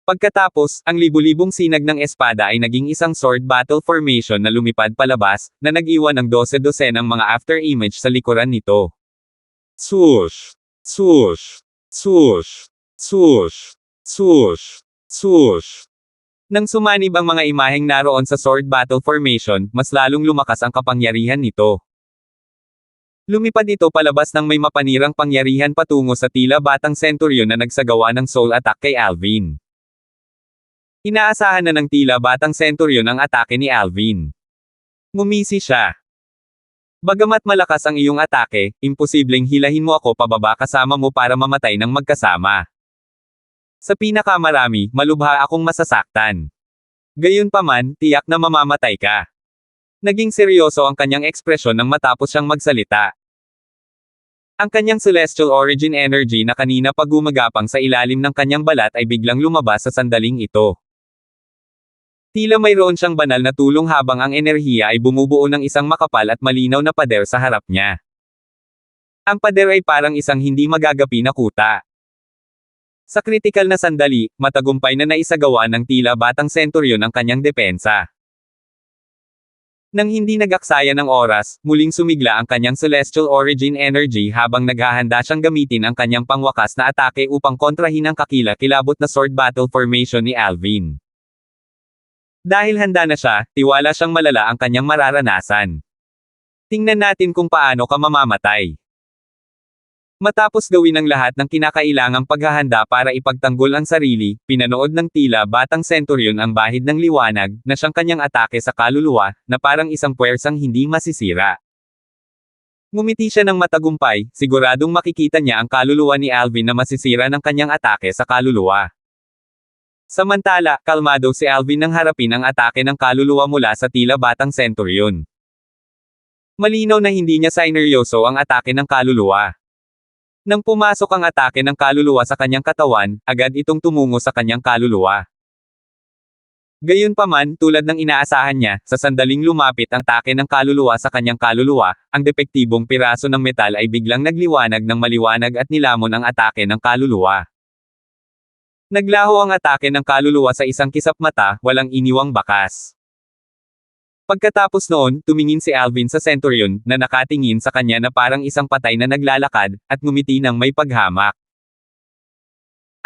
Pagkatapos, ang libu-libong sinag ng espada ay naging isang Sword Battle Formation na lumipad palabas, na nag-iwan ng 12-dosenang mga after-image sa likuran nito. Swoosh! Swoosh! Swoosh! Swoosh! Swoosh! Swoosh! Nang sumanib ang mga imaheng naroon sa Sword Battle Formation, mas lalong lumakas ang kapangyarihan nito. Lumipad ito palabas ng may mapanirang pangyarihan patungo sa tila batang Centurion na nagsagawa ng soul attack kay Alvin. Inaasahan na ng tila batang Centurion ang atake ni Alvin. Ngumisi siya. Bagamat malakas ang iyong atake, imposibleng hilahin mo ako pababa kasama mo para mamatay ng magkasama. Sa pinakamarami, malubha akong masasaktan. Gayunpaman, tiyak na mamamatay ka. Naging seryoso ang kanyang ekspresyon nang matapos siyang magsalita. Ang kanyang Celestial Origin Energy na kanina pa gumagapang sa ilalim ng kanyang balat ay biglang lumabas sa sandaling ito. Tila mayroon siyang banal na tulong habang ang enerhiya ay bumubuo ng isang makapal at malinaw na pader sa harap niya. Ang pader ay parang isang hindi magagapi na kuta. Sa kritikal na sandali, matagumpay na naisagawa ng tila batang senturyon ang kanyang depensa. Nang hindi nag-aksaya ng oras, muling sumigla ang kanyang celestial origin energy habang naghahanda siyang gamitin ang kanyang pangwakas na atake upang kontrahin ang kakila-kilabot na sword battle formation ni Alvin. Dahil handa na siya, tiwala siyang malala ang kanyang mararanasan. Tingnan natin kung paano ka mamamatay. Matapos gawin ang lahat ng kinakailangang paghahanda para ipagtanggol ang sarili, pinanood ng tila batang senturyon ang bahid ng liwanag, na siyang kanyang atake sa kaluluwa, na parang isang puwersang hindi masisira. Ngumiti siya ng matagumpay, siguradong makikita niya ang kaluluwa ni Alvin na masisira ng kanyang atake sa kaluluwa. Samantala, kalmado si Alvin nang harapin ang atake ng kaluluwa mula sa tila batang senturyon. Malinaw na hindi niya sineryoso ang atake ng kaluluwa. Nang pumasok ang atake ng kaluluwa sa kanyang katawan, agad itong tumungo sa kanyang kaluluwa. Gayunpaman, tulad ng inaasahan niya, sa sandaling lumapit ang atake ng kaluluwa sa kanyang kaluluwa, ang depektibong piraso ng metal ay biglang nagliwanag ng maliwanag at nilamon ang atake ng kaluluwa. Naglaho ang atake ng kaluluwa sa isang kisap mata, walang iniwang bakas. Pagkatapos noon, tumingin si Alvin sa Centurion, na nakatingin sa kanya na parang isang patay na naglalakad, at ngumiti ng may paghamak.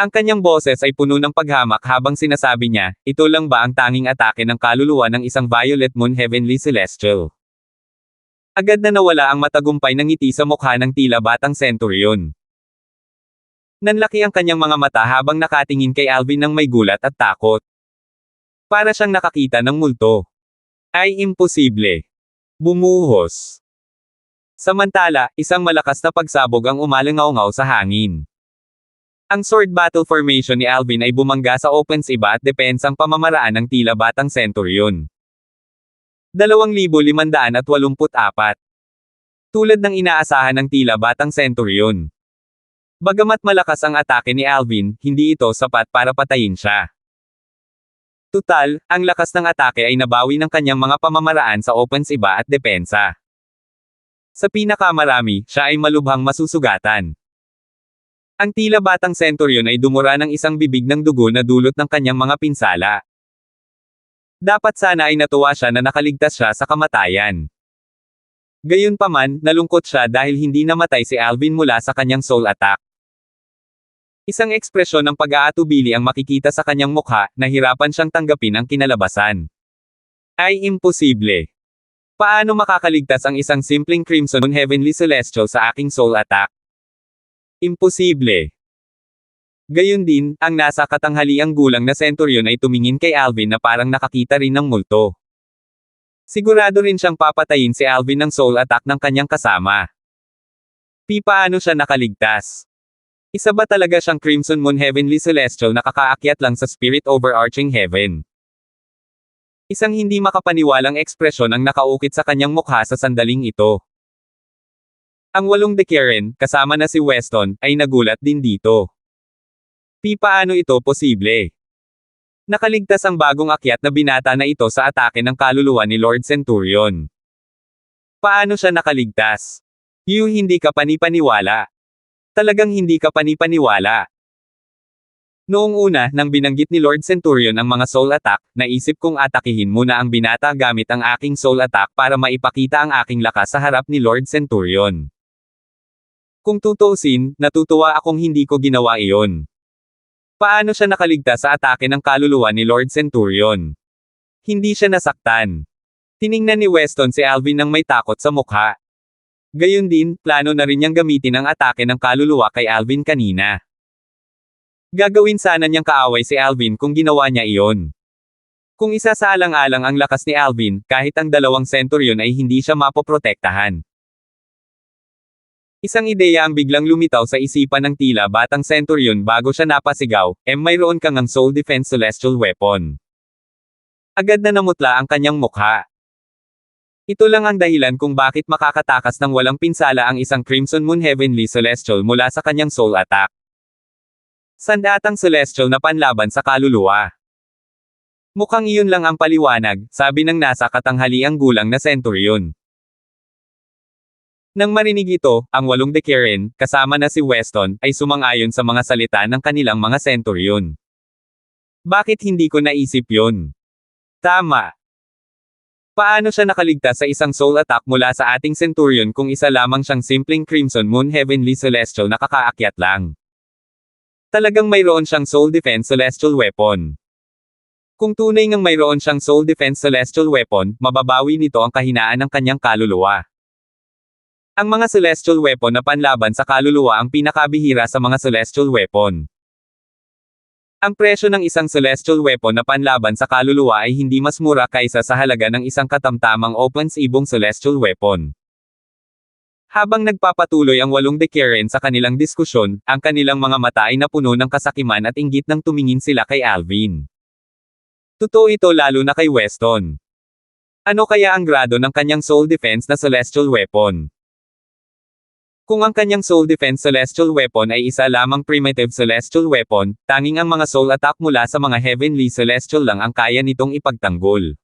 Ang kanyang boses ay puno ng paghamak habang sinasabi niya, ito lang ba ang tanging atake ng kaluluwa ng isang Violet Moon Heavenly Celestial? Agad na nawala ang matagumpay ng ngiti sa mukha ng tila batang Centurion. Nanlaki ang kanyang mga mata habang nakatingin kay Alvin ng may gulat at takot. Para siyang nakakita ng multo. Ay imposible. Bumuhos. Samantala, isang malakas na pagsabog ang umalingaw-ngaw sa hangin. Ang sword battle formation ni Alvin ay bumangga sa offense iba at depensang pamamaraan ng tila batang Centurion. 2,584. Tulad ng inaasahan ng tila batang Centurion. Bagamat malakas ang atake ni Alvin, hindi ito sapat para patayin siya. Tutal, ang lakas ng atake ay nabawi ng kanyang mga pamamaraan sa offense iba at depensa. Sa pinakamarami, siya ay malubhang masusugatan. Ang tila batang Centurion ay dumura ng isang bibig ng dugo na dulot ng kanyang mga pinsala. Dapat sana ay natuwa siya na nakaligtas siya sa kamatayan. Gayunpaman, nalungkot siya dahil hindi namatay si Alvin mula sa kanyang soul attack. Isang ekspresyon ng pag-aatubili ang makikita sa kanyang mukha, nahirapan siyang tanggapin ang kinalabasan. Ay imposible. Paano makakaligtas ang isang simpleng Crimson Heavenly Celestial sa aking soul attack? Imposible. Gayun din, ang nasa katanghaliang gulang na Centurion ay tumingin kay Alvin na parang nakakita rin ng multo. Sigurado rin siyang papatayin si Alvin ng soul attack ng kanyang kasama. Paano siya nakaligtas? Isa ba talaga siyang Crimson Moon Heavenly Celestial na kakaakyat lang sa Spirit Overarching Heaven? Isang hindi makapaniwalang ekspresyon ang nakaukit sa kanyang mukha sa sandaling ito. Ang 8 Decaren, kasama na si Weston, ay nagulat din dito. Paano ito posible? Nakaligtas ang bagong akyat na binata na ito sa atake ng kaluluwa ni Lord Centurion. Paano siya nakaligtas? Hindi ka panipaniwala. Talagang hindi ka panipaniwala. Noong una, nang binanggit ni Lord Centurion ang mga soul attack, naisip kong atakihin muna ang binata gamit ang aking soul attack para maipakita ang aking lakas sa harap ni Lord Centurion. Kung tutuusin, natutuwa akong hindi ko ginawa iyon. Paano siya nakaligtas sa atake ng kaluluwa ni Lord Centurion? Hindi siya nasaktan. Tiningnan ni Weston si Alvin ng may takot sa mukha. Gayun din, plano na rin niyang gamitin ang atake ng kaluluwa kay Alvin kanina. Gagawin sana niyang kaaway si Alvin kung ginawa niya iyon. Kung isasaalang-alang ang lakas ni Alvin, kahit ang 2 Centurion ay hindi siya mapoprotektahan. Isang ideya ang biglang lumitaw sa isipan ng tila batang Centurion bago siya napasigaw, mayroon kang ang Soul Defense Celestial Weapon. Agad na namutla ang kanyang mukha. Ito lang ang dahilan kung bakit makakatakas ng walang pinsala ang isang Crimson Moon Heavenly Celestial mula sa kanyang soul attack. Sandatang Celestial na panlaban sa kaluluwa. Mukhang iyon lang ang paliwanag, sabi ng nasa katanghaliang gulang na Centurion. Nang marinig ito, ang 8 Decaren, kasama na si Weston, ay sumang-ayon sa mga salita ng kanilang mga Centurion. Bakit hindi ko naisip yun? Tama. Paano siya nakaligtas sa isang soul attack mula sa ating Centurion kung isa lamang siyang simpleng Crimson Moon Heavenly Celestial na kakaakyat lang? Talagang mayroon siyang Soul Defense Celestial Weapon. Kung tunay ngang mayroon siyang Soul Defense Celestial Weapon, mababawi nito ang kahinaan ng kanyang kaluluwa. Ang mga Celestial Weapon na panlaban sa kaluluwa ang pinakabihira sa mga Celestial Weapon. Ang presyo ng isang Celestial Weapon na panlaban sa kaluluwa ay hindi mas mura kaysa sa halaga ng isang katamtamang open-ibong Celestial Weapon. Habang nagpapatuloy ang 8 Decaren sa kanilang diskusyon, ang kanilang mga mata ay napuno ng kasakiman at inggit nang tumingin sila kay Alvin. Totoo ito lalo na kay Weston. Ano kaya ang grado ng kanyang Soul Defense na Celestial Weapon? Kung ang kanyang Soul Defense Celestial Weapon ay isa lamang Primitive Celestial Weapon, tanging ang mga Soul Attack mula sa mga Heavenly Celestial lang ang kaya nitong ipagtanggol.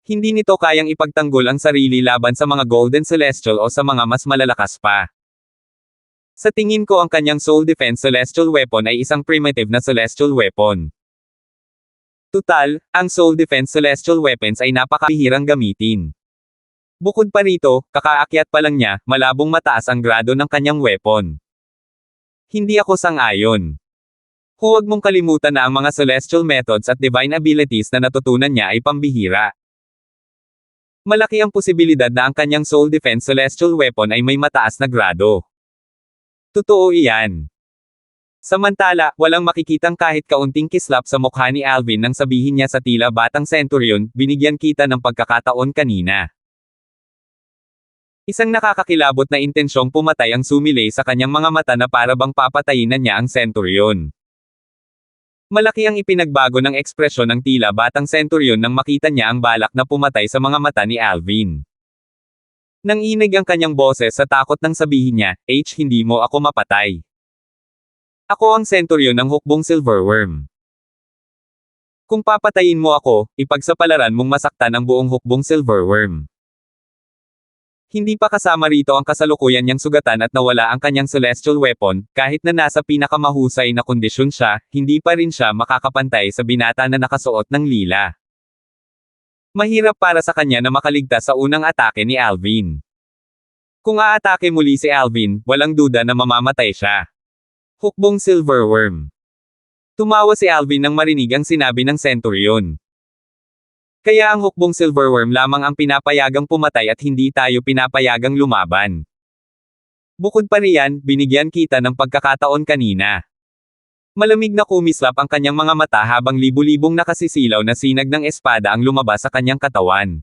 Hindi nito kayang ipagtanggol ang sarili laban sa mga Golden Celestial o sa mga mas malalakas pa. Sa tingin ko ang kanyang Soul Defense Celestial Weapon ay isang Primitive na Celestial Weapon. Tutal, ang Soul Defense Celestial Weapons ay napakabihirang gamitin. Bukod pa rito, kakaakyat pa lang niya, malabong mataas ang grado ng kanyang weapon. Hindi ako sang-ayon. Huwag mong kalimutan na ang mga celestial methods at divine abilities na natutunan niya ay pambihira. Malaki ang posibilidad na ang kanyang Soul Defense Celestial Weapon ay may mataas na grado. Totoo iyan. Samantala, walang makikitang kahit kaunting kislap sa mukha ni Alvin nang sabihin niya sa tila batang Centurion, binigyan kita ng pagkakataon kanina. Isang nakakakilabot na intensyong pumatay ang sumilay sa kanyang mga mata na para bang papatayin na niya ang Centurion. Malaki ang ipinagbago ng ekspresyon ng tila batang Centurion nang makita niya ang balak na pumatay sa mga mata ni Alvin. Nang inig ang kanyang boses sa takot nang sabihin niya, hindi mo ako mapatay. Ako ang Centurion ng hukbong Silverworm. Kung papatayin mo ako, ipagsapalaran mong masaktan ang buong hukbong Silverworm. Hindi pa kasama rito ang kasalukuyan niyang sugatan at nawala ang kanyang celestial weapon, kahit na nasa pinakamahusay na kondisyon siya, hindi pa rin siya makakapantay sa binata na nakasuot ng lila. Mahirap para sa kanya na makaligtas sa unang atake ni Alvin. Kung aatake muli si Alvin, walang duda na mamamatay siya. Hukbong Silverworm. Tumawa si Alvin nang marinig ang sinabi ng Centurion. Kaya ang hukbong Silverworm lamang ang pinapayagang pumatay at hindi tayo pinapayagang lumaban. Bukod pa riyan, binigyan kita ng pagkakataon kanina. Malamig na kumislap ang kanyang mga mata habang libu-libong nakasisilaw na sinag ng espada ang lumabas sa kanyang katawan.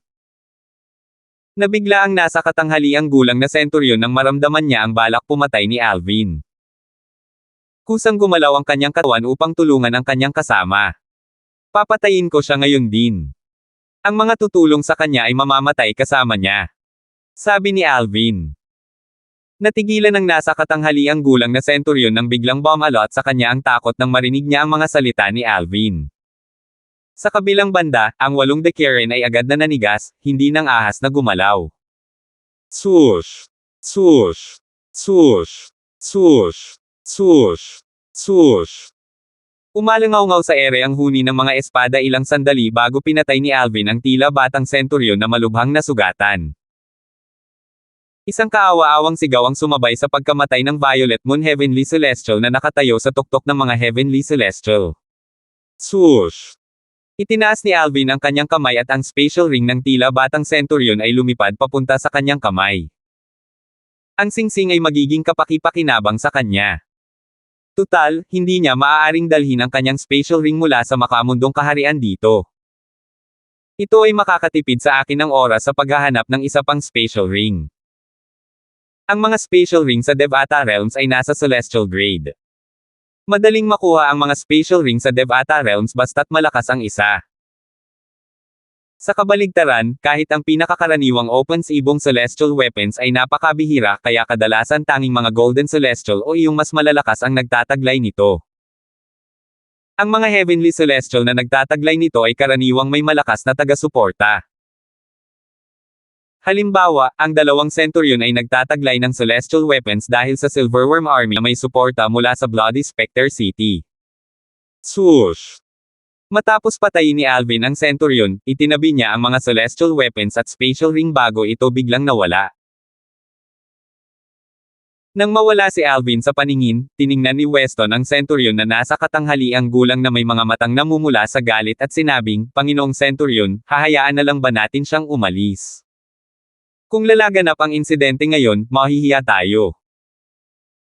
Nabigla ang nasa katanghaliang gulang na Centurion nang maramdaman niya ang balak pumatay ni Alvin. Kusang gumalaw ang kanyang katawan upang tulungan ang kanyang kasama. Papatayin ko siya ngayon din. Ang mga tutulong sa kanya ay mamamatay kasama niya. Sabi ni Alvin. Natigilan ng nasa katanghaliang gulang na Centurion nang biglang bumalot sa kanya ang takot nang marinig niya ang mga salita ni Alvin. Sa kabilang banda, ang 8 Decaren ay agad na nanigas, hindi nang ahas na gumalaw. Swoosh! Swoosh! Swoosh! Swoosh! Swoosh! Swoosh! Umalangaw-ngaw sa ere ang huni ng mga espada ilang sandali bago pinatay ni Alvin ang tila batang Centurion na malubhang nasugatan. Isang kaawa-awang sigaw ang sumabay sa pagkamatay ng Violet Moon Heavenly Celestial na nakatayo sa tuktok ng mga Heavenly Celestial. Swoosh! Itinaas ni Alvin ang kanyang kamay at ang spatial ring ng tila batang Centurion ay lumipad papunta sa kanyang kamay. Ang singsing ay magiging kapaki-pakinabang sa kanya. Tutal, hindi niya maaaring dalhin ang kanyang spatial ring mula sa makamundong kaharian dito. Ito ay makakatipid sa akin ng oras sa paghahanap ng isa pang spatial ring. Ang mga spatial ring sa Devata Realms ay nasa celestial grade. Madaling makuha ang mga spatial ring sa Devata Realms basta't malakas ang isa. Sa kabaligtaran, kahit ang pinakakaraniwang open-ibong celestial weapons ay napakabihira kaya kadalasan tanging mga golden celestial o iyong mas malalakas ang nagtataglay nito. Ang mga heavenly celestial na nagtataglay nito ay karaniwang may malakas na taga-suporta. Halimbawa, ang dalawang Centurion ay nagtataglay ng celestial weapons dahil sa Silverworm Army na may suporta mula sa Bloody Spectre City. Swoosh! Matapos patayin ni Alvin ang Centurion, itinabi niya ang mga celestial weapons at spatial ring bago ito biglang nawala. Nang mawala si Alvin sa paningin, tiningnan ni Weston ang Centurion na nasa katanghaliang gulang na may mga matang namumula sa galit at sinabing, Panginoong Centurion, hahayaan na lang ba natin siyang umalis? Kung lalaganap ang insidente ngayon, mahihiya tayo.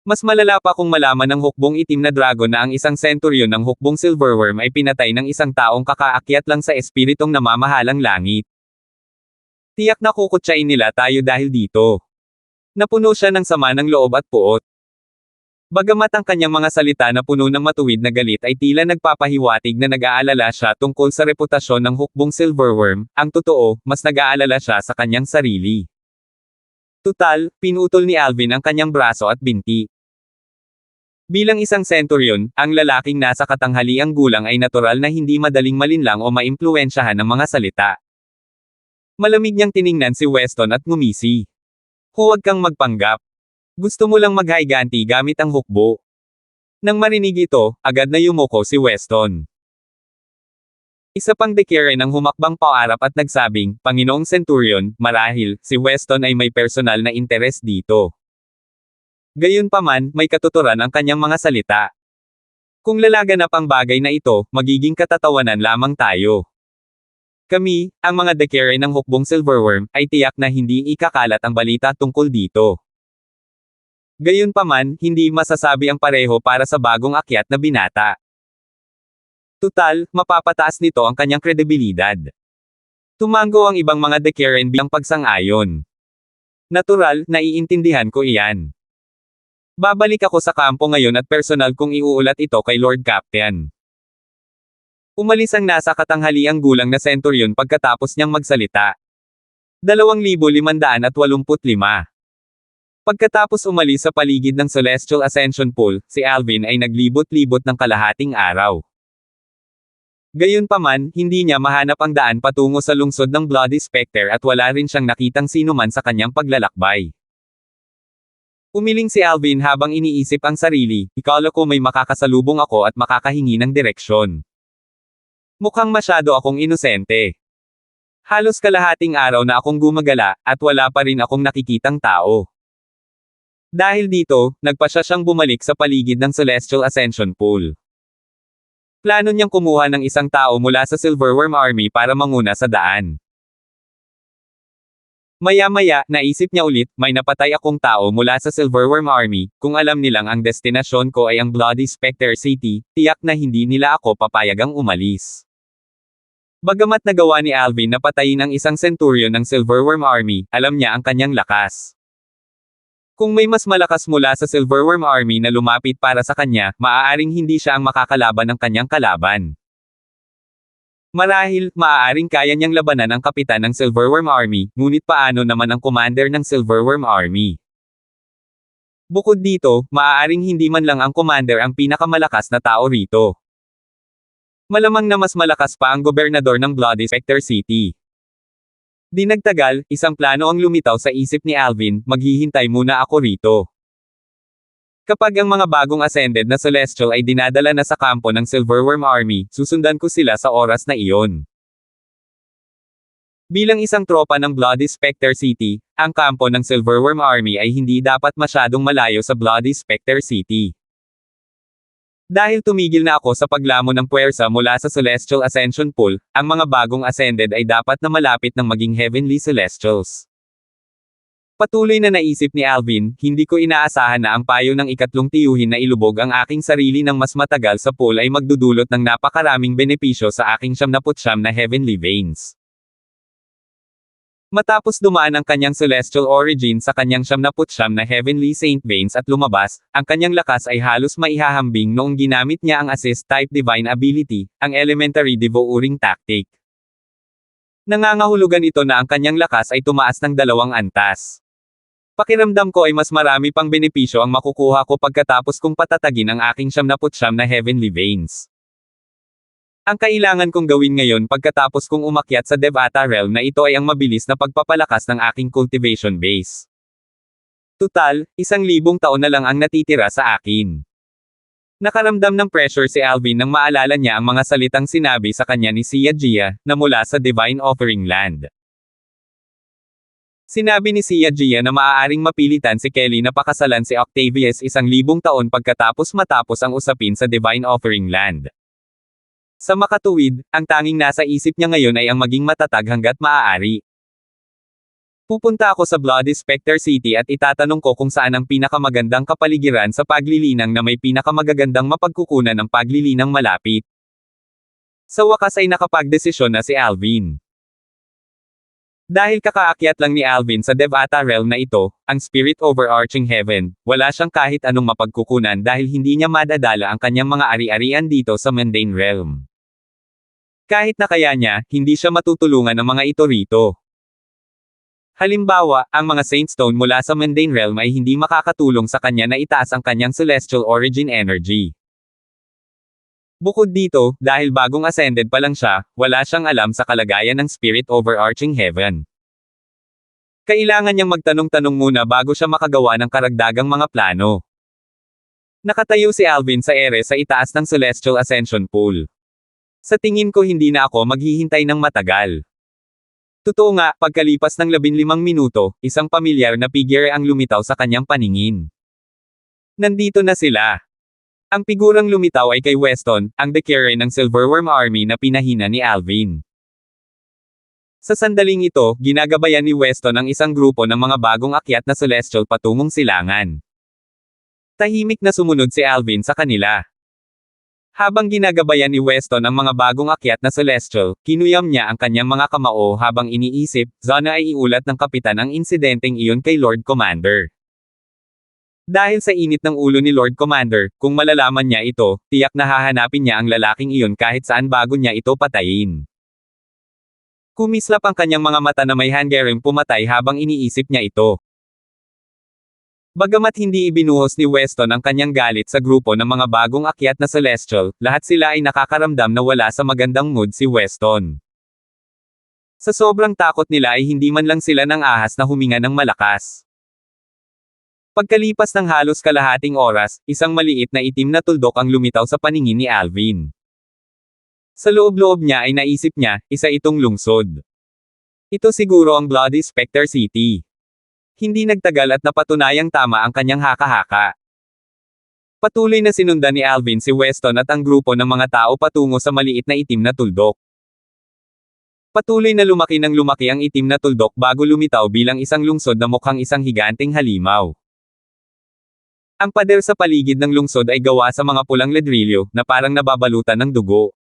Mas malala pa kung malaman ng hukbong itim na dragon na ang isang Centurion ng hukbong Silverworm ay pinatay ng isang taong kakaakyat lang sa espiritong namamahalang langit. Tiyak na kukutsain nila tayo dahil dito. Napuno siya ng sama ng loob at puot. Bagamat ang kanyang mga salita na puno ng matuwid na galit ay tila nagpapahiwatig na nag-aalala siya tungkol sa reputasyon ng hukbong Silverworm, ang totoo, mas nag-aalala siya sa kanyang sarili. Tutal, pinutol ni Alvin ang kanyang braso at binti. Bilang isang Centurion, ang lalaking nasa katanghaliang gulang ay natural na hindi madaling malinlang o maimpluwensyahan ng mga salita. Malamig niyang tiningnan si Weston at ngumisi. Huwag kang magpanggap. Gusto mo lang maghayganti gamit ang hukbo. Nang marinig ito, agad na yumuko si Weston. Isa pang Decaren ang humakbang paarap at nagsabing, Panginoong Centurion, marahil, si Weston ay may personal na interes dito. Gayunpaman, may katuturan ang kanyang mga salita. Kung lalaganap ang bagay na ito, magiging katatawanan lamang tayo. Kami, ang mga Decaren ng hukbong Silverworm, ay tiyak na hindi ikakalat ang balita tungkol dito. Gayunpaman, hindi masasabi ang pareho para sa bagong akyat na binata. Tutal, mapapataas nito ang kanyang kredibilidad. Tumango ang ibang mga Decaren bilang pagsang-ayon. Natural, naiintindihan ko iyan. Babalik ako sa kampo ngayon at personal kong iuulat ito kay Lord Captain. Umalis ang nasa katanghaliang gulang na Centurion pagkatapos niyang magsalita. 2,585. Pagkatapos umalis sa paligid ng Celestial Ascension Pool, si Alvin ay naglibot-libot ng kalahating araw. Gayunpaman, hindi niya mahanap ang daan patungo sa lungsod ng Bloody Spectre at wala rin siyang nakitang sinuman sa kanyang paglalakbay. Umiling si Alvin habang iniisip ang sarili, ikala ko may makakasalubong ako at makakahingi ng direksyon. Mukhang masyado akong inosente. Halos kalahating araw na akong gumagala, at wala pa rin akong nakikitang tao. Dahil dito, nagpasya siyang bumalik sa paligid ng Celestial Ascension Pool. Plano niyang kumuha ng isang tao mula sa Silverworm Army para manguna sa daan. Maya-maya, naisip niya ulit, may napatay akong tao mula sa Silverworm Army, kung alam nilang ang destinasyon ko ay ang Bloody Spectre City, tiyak na hindi nila ako papayagang umalis. Bagamat nagawa ni Alvin na patayin ang isang Centurion ng Silverworm Army, alam niya ang kanyang lakas. Kung may mas malakas mula sa Silverworm Army na lumapit para sa kanya, maaaring hindi siya ang makakalaban ng kanyang kalaban. Marahil, maaaring kaya niyang labanan ang kapitan ng Silverworm Army, ngunit paano naman ang commander ng Silverworm Army? Bukod dito, maaaring hindi man lang ang commander ang pinakamalakas na tao rito. Malamang na mas malakas pa ang gobernador ng Bloody Spectre City. Di nagtagal, isang plano ang lumitaw sa isip ni Alvin, maghihintay muna ako rito. Kapag ang mga bagong ascended na Celestial ay dinadala na sa kampo ng Silverworm Army, susundan ko sila sa oras na iyon. Bilang isang tropa ng Bloody Spectre City, ang kampo ng Silverworm Army ay hindi dapat masyadong malayo sa Bloody Spectre City. Dahil tumigil na ako sa paglamon ng puwersa mula sa Celestial Ascension Pool, ang mga bagong ascended ay dapat na malapit ng maging Heavenly Celestials. Patuloy na naisip ni Alvin, hindi ko inaasahan na ang payo ng ikatlong tiyuhin na ilubog ang aking sarili ng mas matagal sa pool ay magdudulot ng napakaraming benepisyo sa aking 79 na Heavenly Veins. Matapos dumaan ang kanyang celestial origin sa kanyang 79 na Heavenly Saint Veins at lumabas, ang kanyang lakas ay halos maihahambing noong ginamit niya ang Assist-type Divine Ability, ang Elementary Devouring Tactic. Nangangahulugan ito na ang kanyang lakas ay tumaas ng 2 antas. Pakiramdam ko ay mas marami pang benepisyo ang makukuha ko pagkatapos kong patatagin ang aking 79 na Heavenly Veins. Ang kailangan kong gawin ngayon pagkatapos kong umakyat sa Devata Realm na ito ay ang mabilis na pagpapalakas ng aking cultivation base. Tutal, 1,000 taon na lang ang natitira sa akin. Nakaramdam ng pressure si Alvin nang maalala niya ang mga salitang sinabi sa kanya ni Sia Gia, na mula sa Divine Offering Land. Sinabi ni Sia Gia na maaaring mapilitan si Kelly na pakasalan si Octavius 1,000 taon pagkatapos matapos ang usapin sa Divine Offering Land. Sa makatuwid, ang tanging nasa isip niya ngayon ay ang maging matatag hanggat maaari. Pupunta ako sa Bloody Specter City at itatanong ko kung saan ang pinakamagandang kapaligiran sa paglilinang na may pinakamagagandang mapagkukunan ng paglilinang malapit. Sa wakas ay nakapagdesisyon na si Alvin. Dahil kakaakyat lang ni Alvin sa Devata Realm na ito, ang Spirit Overarching Heaven, wala siyang kahit anong mapagkukunan dahil hindi niya madadala ang kanyang mga ari-arian dito sa Mundane Realm. Kahit na kaya niya, hindi siya matutulungan ng mga ito rito. Halimbawa, ang mga Saint Stone mula sa Mundane Realm ay hindi makakatulong sa kanya na itaas ang kanyang Celestial Origin Energy. Bukod dito, dahil bagong ascended pa lang siya, wala siyang alam sa kalagayan ng Spirit Overarching Heaven. Kailangan niyang magtanong-tanong muna bago siya makagawa ng karagdagang mga plano. Nakatayo si Alvin sa ere sa itaas ng Celestial Ascension Pool. Sa tingin ko hindi na ako maghihintay ng matagal. Totoo nga, pagkalipas ng 15 minuto, isang pamilyar na figure ang lumitaw sa kanyang paningin. Nandito na sila. Ang figurang lumitaw ay kay Weston, ang Decare ng Silverworm Army na pinahina ni Alvin. Sa sandaling ito, ginagabayan ni Weston ang isang grupo ng mga bagong akyat na celestial patungong silangan. Tahimik na sumunod si Alvin sa kanila. Habang ginagabayan ni Weston ang mga bagong akyat na celestial, kinuyam niya ang kanyang mga kamao habang iniisip, sana ay iulat ng kapitan ang insidenteng iyon kay Lord Commander. Dahil sa init ng ulo ni Lord Commander, kung malalaman niya ito, tiyak na hahanapin niya ang lalaking iyon kahit saan bago niya ito patayin. Kumislap ang kanyang mga mata na may hangering pumatay habang iniisip niya ito. Bagamat hindi ibinuhos ni Weston ang kanyang galit sa grupo ng mga bagong akyat na celestial, lahat sila ay nakakaramdam na wala sa magandang mood si Weston. Sa sobrang takot nila ay hindi man lang sila ng ahas na huminga ng malakas. Pagkalipas ng halos kalahating oras, isang maliit na itim na tuldok ang lumitaw sa paningin ni Alvin. Sa loob-loob niya ay naisip niya, isa itong lungsod. Ito siguro ang Bloody Specter City. Hindi nagtagal at napatunayang tama ang kanyang haka-haka. Patuloy na sinundan ni Alvin si Weston at ang grupo ng mga tao patungo sa maliit na itim na tuldok. Patuloy na lumaki ng lumaki ang itim na tuldok bago lumitaw bilang isang lungsod na mukhang isang higanteng halimaw. Ang pader sa paligid ng lungsod ay gawa sa mga pulang ledrilyo, na parang nababalutan ng dugo.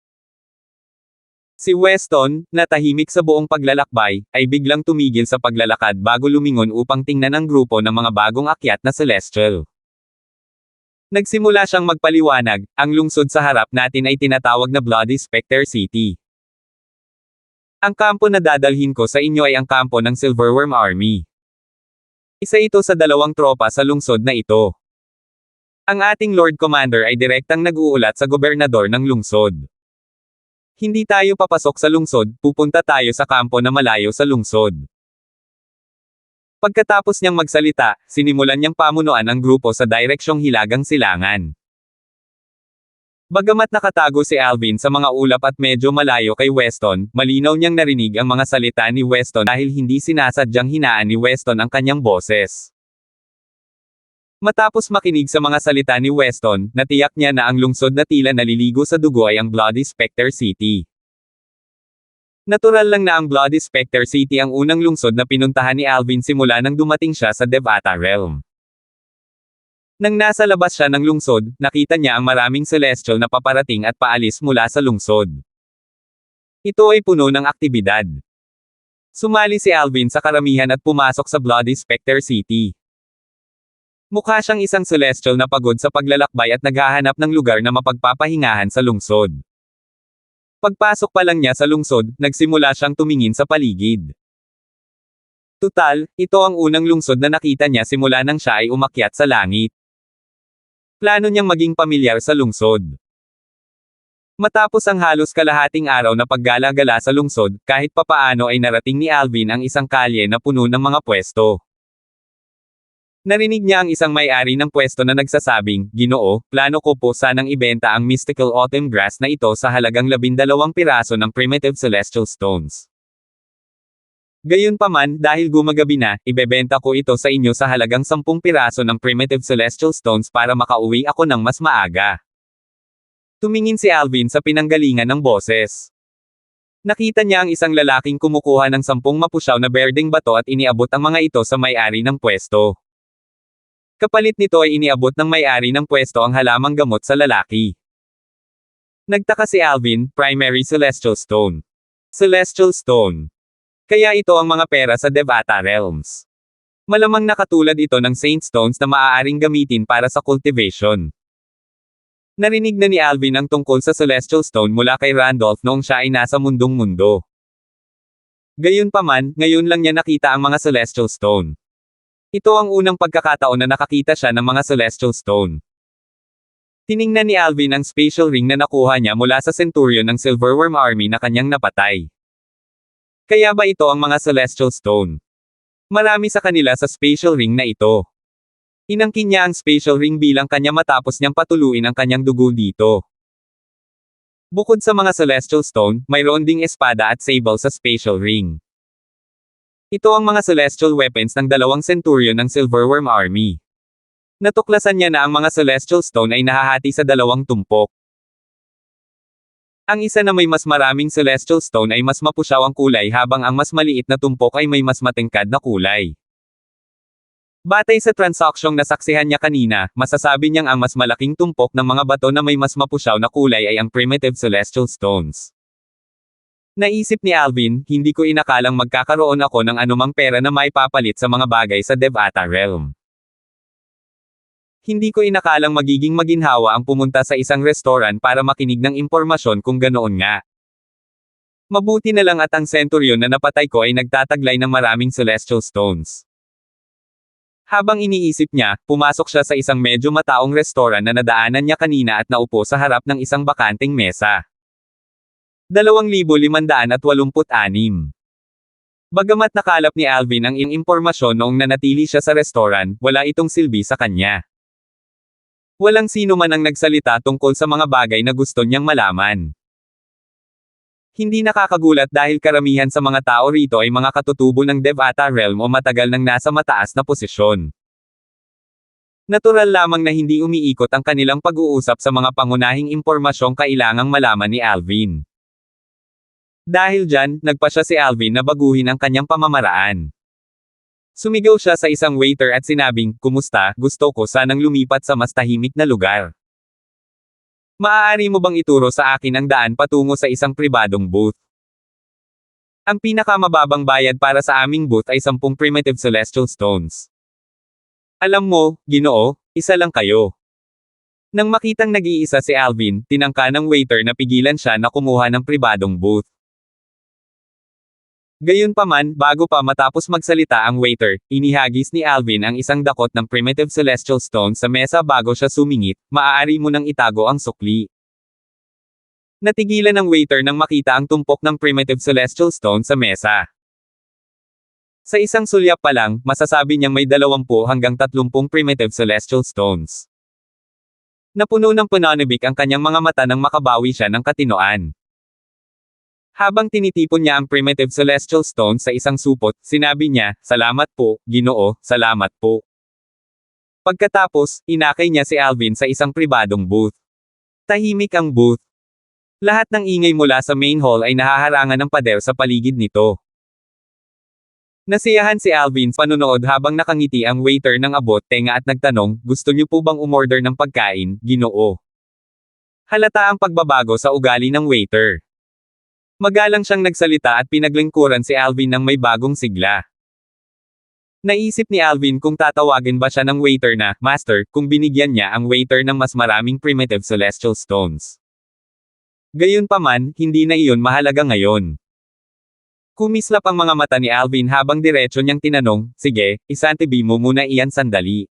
Si Weston, na tahimik sa buong paglalakbay, ay biglang tumigil sa paglalakad bago lumingon upang tingnan ang grupo ng mga bagong akyat na celestial. Nagsimula siyang magpaliwanag, ang lungsod sa harap natin ay tinatawag na Bloody Specter City. Ang kampo na dadalhin ko sa inyo ay ang kampo ng Silverworm Army. Isa ito sa 2 tropa sa lungsod na ito. Ang ating Lord Commander ay direktang nag-uulat sa gobernador ng lungsod. Hindi tayo papasok sa lungsod, pupunta tayo sa kampo na malayo sa lungsod. Pagkatapos niyang magsalita, sinimulan niyang pamunuan ang grupo sa direksyong hilagang silangan. Bagamat nakatago si Alvin sa mga ulap at medyo malayo kay Weston, malinaw niyang narinig ang mga salita ni Weston dahil hindi sinasadyang hinaan ni Weston ang kanyang boses. Matapos makinig sa mga salita ni Weston, natiyak niya na ang lungsod na tila naliligo sa dugo ay ang Bloody Specter City. Natural lang na ang Bloody Specter City ang unang lungsod na pinuntahan ni Alvin simula nang dumating siya sa Devata Realm. Nang nasa labas siya ng lungsod, nakita niya ang maraming celestial na paparating at paalis mula sa lungsod. Ito ay puno ng aktibidad. Sumali si Alvin sa karamihan at pumasok sa Bloody Specter City. Mukha siyang isang celestial na pagod sa paglalakbay at naghahanap ng lugar na mapagpapahingahan sa lungsod. Pagpasok pa lang niya sa lungsod, nagsimula siyang tumingin sa paligid. Tutal, ito ang unang lungsod na nakita niya simula nang siya ay umakyat sa langit. Plano niyang maging pamilyar sa lungsod. Matapos ang halos kalahating araw na paggala-gala sa lungsod, kahit papaano ay narating ni Alvin ang isang kalye na puno ng mga pwesto. Narinig niya ang isang may-ari ng pwesto na nagsasabing, "Ginoo, plano ko po sanang ibenta ang mystical autumn grass na ito sa halagang 12 piraso ng primitive celestial stones. Gayunpaman, dahil gumagabi na, ibebenta ko ito sa inyo sa halagang 10 piraso ng primitive celestial stones para makauwi ako ng mas maaga." Tumingin si Alvin sa pinanggalingan ng boses. Nakita niya ang isang lalaking kumukuha ng 10 mapusyaw na berdeng bato at iniabot ang mga ito sa may-ari ng pwesto. Kapalit nito ay iniabot ng may-ari ng pwesto ang halamang gamot sa lalaki. Nagtaka si Alvin, primary celestial stone. Celestial stone. Kaya ito ang mga pera sa Devata Realms. Malamang nakatulad ito ng Saint Stones na maaaring gamitin para sa cultivation. Narinig na ni Alvin ang tungkol sa Celestial Stone mula kay Randolph noong siya ay nasa mundong-mundo. Gayunpaman, ngayon lang niya nakita ang mga Celestial Stone. Ito ang unang pagkakataon na nakakita siya ng mga Celestial Stone. Tiningnan ni Alvin ang spatial ring na nakuha niya mula sa Centurion ng Silverworm Army na kanyang napatay. Kaya ba ito ang mga Celestial Stone? Marami sa kanila sa spatial ring na ito. Inangkin niya ang spatial ring bilang kanya matapos niyang patuluin ang kanyang dugo dito. Bukod sa mga Celestial Stone, mayroon ding espada at sable sa spatial ring. Ito ang mga celestial weapons ng 2 Centurion ng Silverworm Army. Natuklasan niya na ang mga Celestial Stone ay nahahati sa 2 tumpok. Ang isa na may mas maraming Celestial Stone ay mas mapusyaw ang kulay habang ang mas maliit na tumpok ay may mas matingkad na kulay. Batay sa transaksyong nasaksihan niya kanina, masasabi niyang ang mas malaking tumpok ng mga bato na may mas mapusyaw na kulay ay ang primitive celestial stones. Naisip ni Alvin, hindi ko inakalang magkakaroon ako ng anumang pera na maipapalit sa mga bagay sa Devata Realm. Hindi ko inakalang magiging maginhawa ang pumunta sa isang restaurant para makinig ng impormasyon kung ganoon nga. Mabuti na lang at ang Centurion na napatay ko ay nagtataglay ng maraming celestial stones. Habang iniisip niya, pumasok siya sa isang medyo mataong restaurant na nadaanan niya kanina at naupo sa harap ng isang bakanteng mesa. 2,586. Bagamat nakalap ni Alvin ang impormasyon noong nanatili siya sa restaurant, wala itong silbi sa kanya. Walang sino man ang nagsalita tungkol sa mga bagay na gusto niyang malaman. Hindi nakakagulat dahil karamihan sa mga tao rito ay mga katutubo ng Devata Realm o matagal nang nasa mataas na posisyon. Natural lamang na hindi umiikot ang kanilang pag-uusap sa mga pangunahing impormasyong kailangang malaman ni Alvin. Dahil dyan, nagpasya si Alvin na baguhin ang kanyang pamamaraan. Sumigaw siya sa isang waiter at sinabing, "Kumusta, gusto ko sanang lumipat sa mas tahimik na lugar. Maaari mo bang ituro sa akin ang daan patungo sa isang pribadong booth? Ang pinakamababang bayad para sa aming booth ay 10 primitive celestial stones. Alam mo, Ginoo, isa lang kayo." Nang makitang nag-iisa si Alvin, tinangka ng waiter na pigilan siya na kumuha ng pribadong booth. Gayunpaman, bago pa matapos magsalita ang waiter, inihagis ni Alvin ang isang dakot ng primitive celestial stone sa mesa bago siya sumingit, "Maaari mo nang itago ang sukli." Natigilan ng waiter nang makita ang tumpok ng primitive celestial stone sa mesa. Sa isang sulyap pa lang, masasabi niyang may 20 hanggang 30 primitive celestial stones. Napuno ng pananabik ang kanyang mga mata nang makabawi siya ng katinoan. Habang tinitipon niya ang primitive celestial stone sa isang supot, sinabi niya, "Salamat po, Ginoo, salamat po." Pagkatapos, inakay niya si Alvin sa isang pribadong booth. Tahimik ang booth. Lahat ng ingay mula sa main hall ay nahaharangan ng pader sa paligid nito. Nasiyahan si Alvin sa panunood habang nakangiti ang waiter ng abot tenga at nagtanong, "Gusto niyo po bang umorder ng pagkain, Ginoo?" Halata ang pagbabago sa ugali ng waiter. Magalang siyang nagsalita at pinaglingkuran si Alvin ng may bagong sigla. Naisip ni Alvin kung tatawagin ba siya ng waiter na, "Master," kung binigyan niya ang waiter ng mas maraming primitive celestial stones. Gayunpaman, hindi na iyon mahalaga ngayon. Kumislap ang mga mata ni Alvin habang diretso niyang tinanong, "Sige, isantabi mo muna iyan sandali.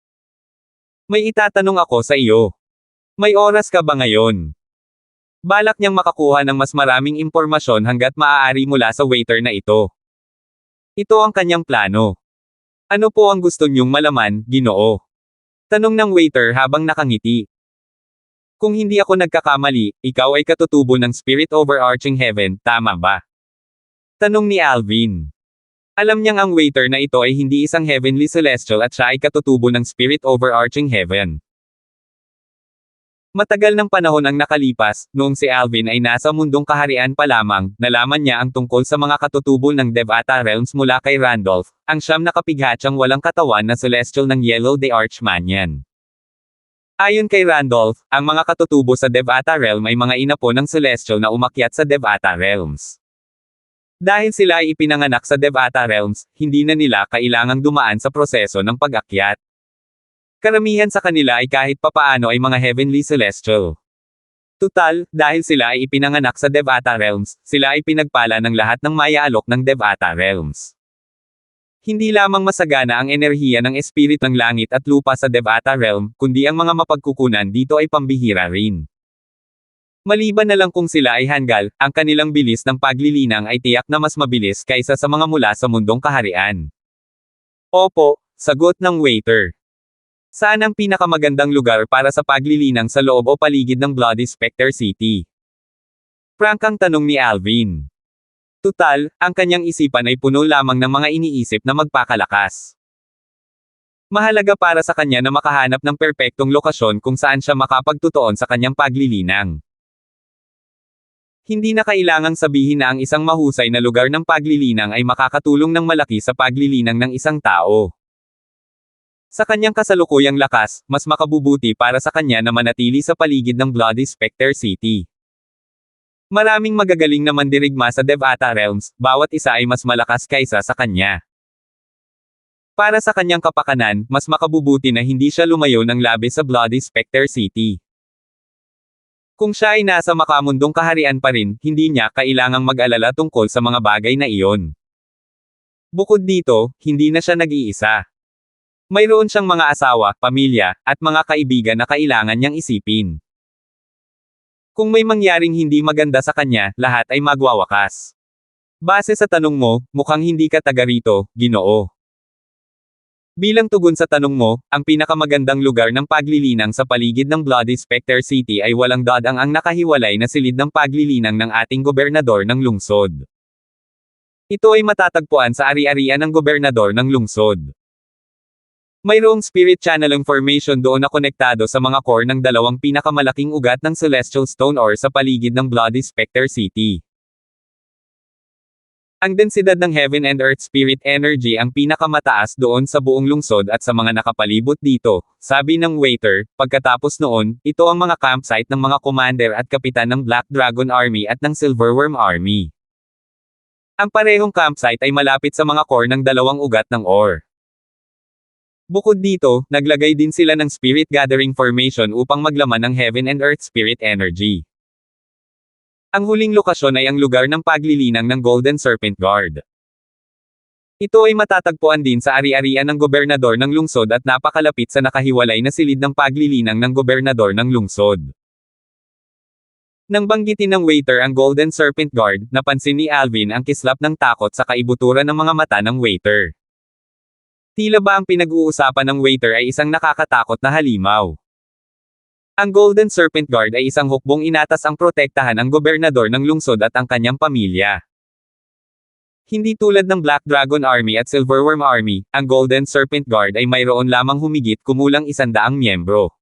May itatanong ako sa iyo. May oras ka ba ngayon?" Balak niyang makakuha ng mas maraming impormasyon hanggat maaari mula sa waiter na ito. Ito ang kanyang plano. Ano po ang gusto niyong malaman, Ginoo? Tanong ng waiter habang nakangiti. Kung hindi ako nagkakamali, ikaw ay katutubo ng Spirit Overarching Heaven, tama ba? Tanong ni Alvin. Alam niyang ang waiter na ito ay hindi isang heavenly celestial at siya ay katutubo ng Spirit Overarching Heaven. Matagal ng panahon ang nakalipas, noong si Alvin ay nasa mundong kaharian pa lamang, nalaman niya ang tungkol sa mga katutubo ng Devata Realms mula kay Randolph, ang siyam na kapighatsang walang katawan na celestial ng Yellow the Archmanian. Ayon kay Randolph, ang mga katutubo sa Devata Realm ay mga inapo ng celestial na umakyat sa Devata Realms. Dahil sila ay ipinanganak sa Devata Realms, hindi na nila kailangang dumaan sa proseso ng pag-akyat. Karamihan sa kanila ay kahit papaano ay mga heavenly celestial. Tutal, dahil sila ay ipinanganak sa Devata Realms, sila ay pinagpala ng lahat ng maya-alok ng Devata Realms. Hindi lamang masagana ang enerhiya ng espirit ng langit at lupa sa Devata Realm, kundi ang mga mapagkukunan dito ay pambihira rin. Maliban na lang kung sila ay hanggal, ang kanilang bilis ng paglilinang ay tiyak na mas mabilis kaysa sa mga mula sa mundong kaharian. Opo, sagot ng waiter. Saan ang pinakamagandang lugar para sa paglilinang sa loob o paligid ng Bloody Spectre City? Prangkang tanong ni Alvin. Tutal, ang kanyang isipan ay puno lamang ng mga iniisip na magpakalakas. Mahalaga para sa kanya na makahanap ng perpektong lokasyon kung saan siya makapagtutuon sa kanyang paglilinang. Hindi na kailangang sabihin na ang isang mahusay na lugar ng paglilinang ay makakatulong ng malaki sa paglilinang ng isang tao. Sa kanyang kasalukuyang lakas, mas makabubuti para sa kanya na manatili sa paligid ng Bloody Spectre City. Maraming magagaling na mandirigma sa Devata Realms, bawat isa ay mas malakas kaysa sa kanya. Para sa kanyang kapakanan, mas makabubuti na hindi siya lumayo ng labis sa Bloody Spectre City. Kung siya ay nasa makamundong kaharian pa rin, hindi niya kailangang mag-alala tungkol sa mga bagay na iyon. Bukod dito, hindi na siya nag-iisa. Mayroon siyang mga asawa, pamilya, at mga kaibigan na kailangan niyang isipin. Kung may mangyaring hindi maganda sa kanya, lahat ay magwawakas. Base sa tanong mo, mukhang hindi ka taga rito, Ginoo. Bilang tugon sa tanong mo, ang pinakamagandang lugar ng paglilinang sa paligid ng Bloody Spectre City ay walang dadang ang nakahiwalay na silid ng paglilinang ng ating gobernador ng lungsod. Ito ay matatagpuan sa ari-arian ng gobernador ng lungsod. Mayroong spirit channeling formation doon na konektado sa mga core ng dalawang pinakamalaking ugat ng Celestial Stone Ore sa paligid ng Bloody Spectre City. Ang densidad ng Heaven and Earth Spirit Energy ang pinakamataas doon sa buong lungsod at sa mga nakapalibot dito, sabi ng waiter. Pagkatapos noon, ito ang mga campsite ng mga commander at kapitan ng Black Dragon Army at ng Silverworm Army. Ang parehong campsite ay malapit sa mga core ng dalawang ugat ng ore. Bukod dito, naglagay din sila ng Spirit Gathering Formation upang maglaman ng Heaven and Earth Spirit Energy. Ang huling lokasyon ay ang lugar ng paglilinang ng Golden Serpent Guard. Ito ay matatagpuan din sa ari-arian ng gobernador ng lungsod at napakalapit sa nakahiwalay na silid ng paglilinang ng gobernador ng lungsod. Nang banggitin ng waiter ang Golden Serpent Guard, napansin ni Alvin ang kislap ng takot sa kaibuturan ng mga mata ng waiter. Tila ba ang pinag-uusapan ng waiter ay isang nakakatakot na halimaw? Ang Golden Serpent Guard ay isang hukbong inatas ang protektahan ang gobernador ng lungsod at ang kanyang pamilya. Hindi tulad ng Black Dragon Army at Silverworm Army, ang Golden Serpent Guard ay mayroon lamang humigit kumulang 100 miyembro.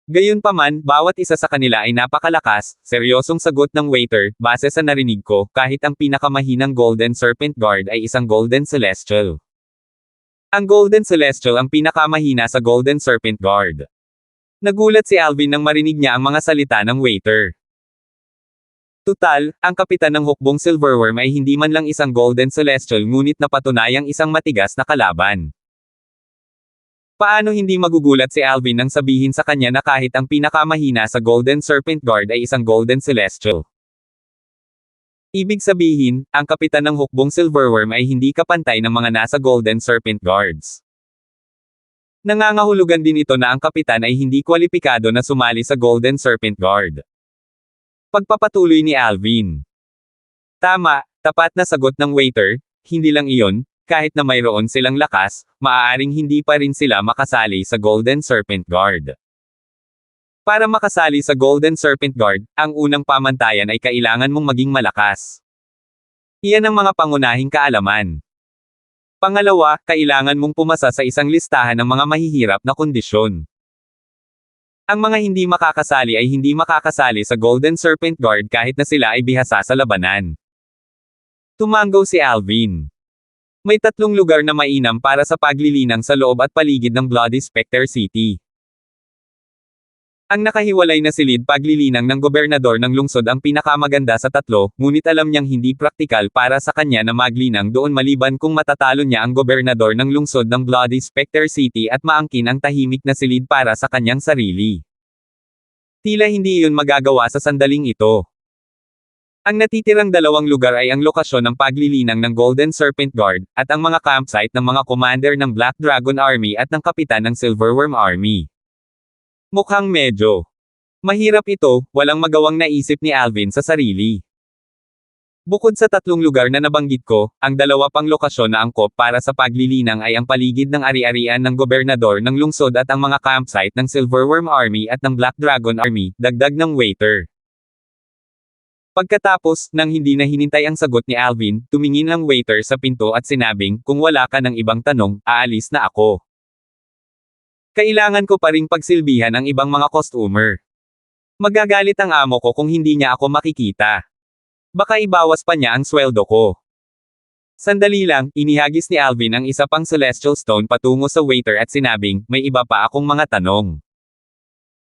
Gayunpaman, bawat isa sa kanila ay napakalakas, seryosong sagot ng waiter, base sa narinig ko, kahit ang pinakamahinang Golden Serpent Guard ay isang Golden Celestial. Ang Golden Celestial ang pinakamahina sa Golden Serpent Guard. Nagulat si Alvin nang marinig niya ang mga salita ng waiter. Tutal, ang kapitan ng hukbong Silverworm ay hindi man lang isang Golden Celestial ngunit napatunayang isang matigas na kalaban. Paano hindi magugulat si Alvin nang sabihin sa kanya na kahit ang pinakamahina sa Golden Serpent Guard ay isang Golden Celestial? Ibig sabihin, ang kapitan ng hukbong Silverworm ay hindi kapantay ng mga nasa Golden Serpent Guards. Nangangahulugan din ito na ang kapitan ay hindi kwalipikado na sumali sa Golden Serpent Guard. Pagpapatuloy ni Alvin. Tama, tapat na sagot ng waiter, hindi lang iyon, kahit na mayroon silang lakas, maaaring hindi pa rin sila makasali sa Golden Serpent Guard. Para makasali sa Golden Serpent Guard, ang unang pamantayan ay kailangan mong maging malakas. Iyan ang mga pangunahing kaalaman. Pangalawa, kailangan mong pumasa sa isang listahan ng mga mahihirap na kondisyon. Ang mga hindi makakasali ay hindi makakasali sa Golden Serpent Guard kahit na sila ay bihasa sa labanan. Tumango si Alvin. May 3 lugar na mainam para sa paglilinang sa loob at paligid ng Bloody Spectre City. Ang nakahiwalay na silid paglilinang ng gobernador ng lungsod ang pinakamaganda sa 3, ngunit alam niyang hindi praktikal para sa kanya na maglinang doon maliban kung matatalo niya ang gobernador ng lungsod ng Bloody Spectre City at maangkin ang tahimik na silid para sa kanyang sarili. Tila hindi iyon magagawa sa sandaling ito. Ang natitirang 2 lugar ay ang lokasyon ng paglilinang ng Golden Serpent Guard, at ang mga campsite ng mga commander ng Black Dragon Army at ng kapitan ng Silverworm Army. Mukhang medyo mahirap ito, walang magawang naisip ni Alvin sa sarili. Bukod sa 3 lugar na nabanggit ko, ang 2 pang lokasyon na angkop para sa paglilinang ay ang paligid ng ari-arian ng gobernador ng lungsod at ang mga campsite ng Silverworm Army at ng Black Dragon Army, dagdag ng waiter. Pagkatapos, nang hindi na hinintay ang sagot ni Alvin, tumingin ang waiter sa pinto at sinabing, kung wala ka ng ibang tanong, aalis na ako. Kailangan ko pa ring pagsilbihan ang ibang mga customer. Magagalit ang amo ko kung hindi niya ako makikita. Baka ibawas pa niya ang sweldo ko. Sandali lang, inihagis ni Alvin ang isa pang Celestial Stone patungo sa waiter at sinabing, may iba pa akong mga tanong.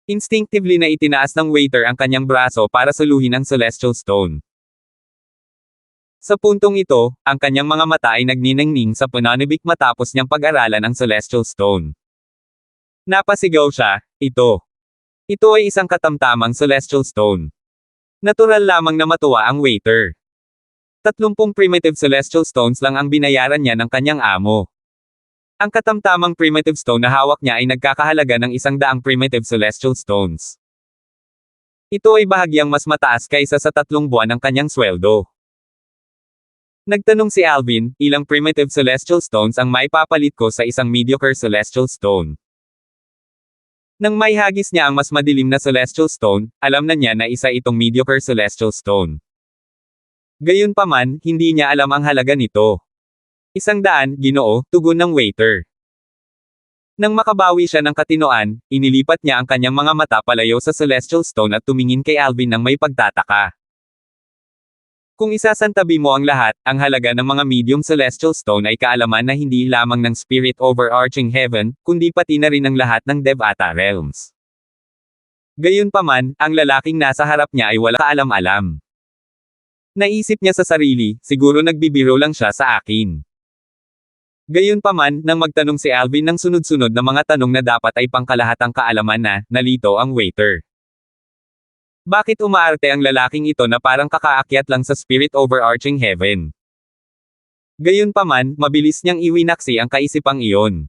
Instinctively na itinaas ng waiter ang kanyang braso para suluhin ang Celestial Stone. Sa puntong ito, ang kanyang mga mata ay nagniningning sa pananibik matapos niyang pag-aralan ang Celestial Stone. Napasigaw siya, ito. Ito ay isang katamtamang Celestial Stone. Natural lamang na matuwa ang waiter. 30 primitive Celestial Stones lang ang binayaran niya ng kanyang amo. Ang katamtamang primitive stone na hawak niya ay nagkakahalaga ng 100 primitive Celestial Stones. Ito ay bahagyang mas mataas kaysa sa 3 buwan ng kanyang sweldo. Nagtanong si Alvin, ilang primitive Celestial Stones ang maipapalit ko sa isang mediocre Celestial Stone. Nang may hagis niya ang mas madilim na Celestial Stone, alam na niya na isa itong mediocre Celestial Stone. Gayunpaman, hindi niya alam ang halaga nito. 100, Ginoo, tugon ng waiter. Nang makabawi siya ng katinoan, inilipat niya ang kanyang mga mata palayo sa Celestial Stone at tumingin kay Alvin ng may pagtataka. Kung isasantabi mo ang lahat, ang halaga ng mga medium Celestial Stone ay kaalaman na hindi lamang ng Spirit Overarching Heaven, kundi pati na rin ng lahat ng Devata Realms. Gayunpaman, ang lalaking nasa harap niya ay wala kaalam-alam. Naisip niya sa sarili, siguro nagbibiro lang siya sa akin. Gayunpaman, nang magtanong si Alvin ng sunod-sunod na mga tanong na dapat ay pangkalahatang kaalaman na, nalito ang waiter. Bakit umaarte ang lalaking ito na parang kakaakyat lang sa Spirit Overarching Heaven? Gayunpaman, mabilis niyang iwinaksi ang kaisipang iyon.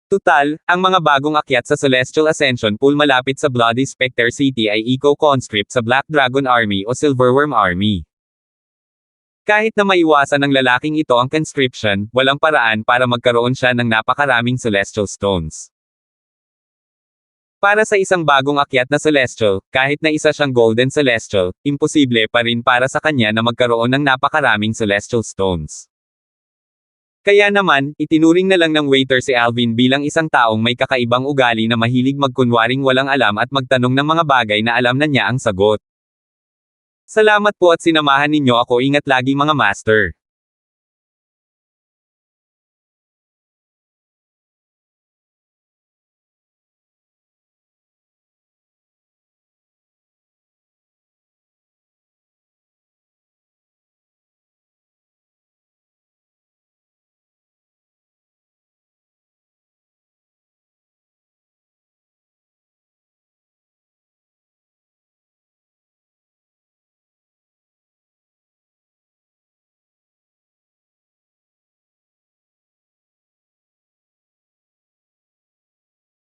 Tutal, ang mga bagong akyat sa Celestial Ascension Pool malapit sa Bloody Spectre City ay eco-conscript sa Black Dragon Army o Silverworm Army. Kahit na maiwasan ng lalaking ito ang conscription, walang paraan para magkaroon siya ng napakaraming Celestial Stones. Para sa isang bagong akyat na Celestial, kahit na isa siyang Golden Celestial, imposible pa rin para sa kanya na magkaroon ng napakaraming Celestial Stones. Kaya naman, itinuring na lang ng waiter si Alvin bilang isang taong may kakaibang ugali na mahilig magkunwaring walang alam at magtanong ng mga bagay na alam na niya ang sagot. Salamat po at sinamahan ninyo ako, ingat lagi mga master.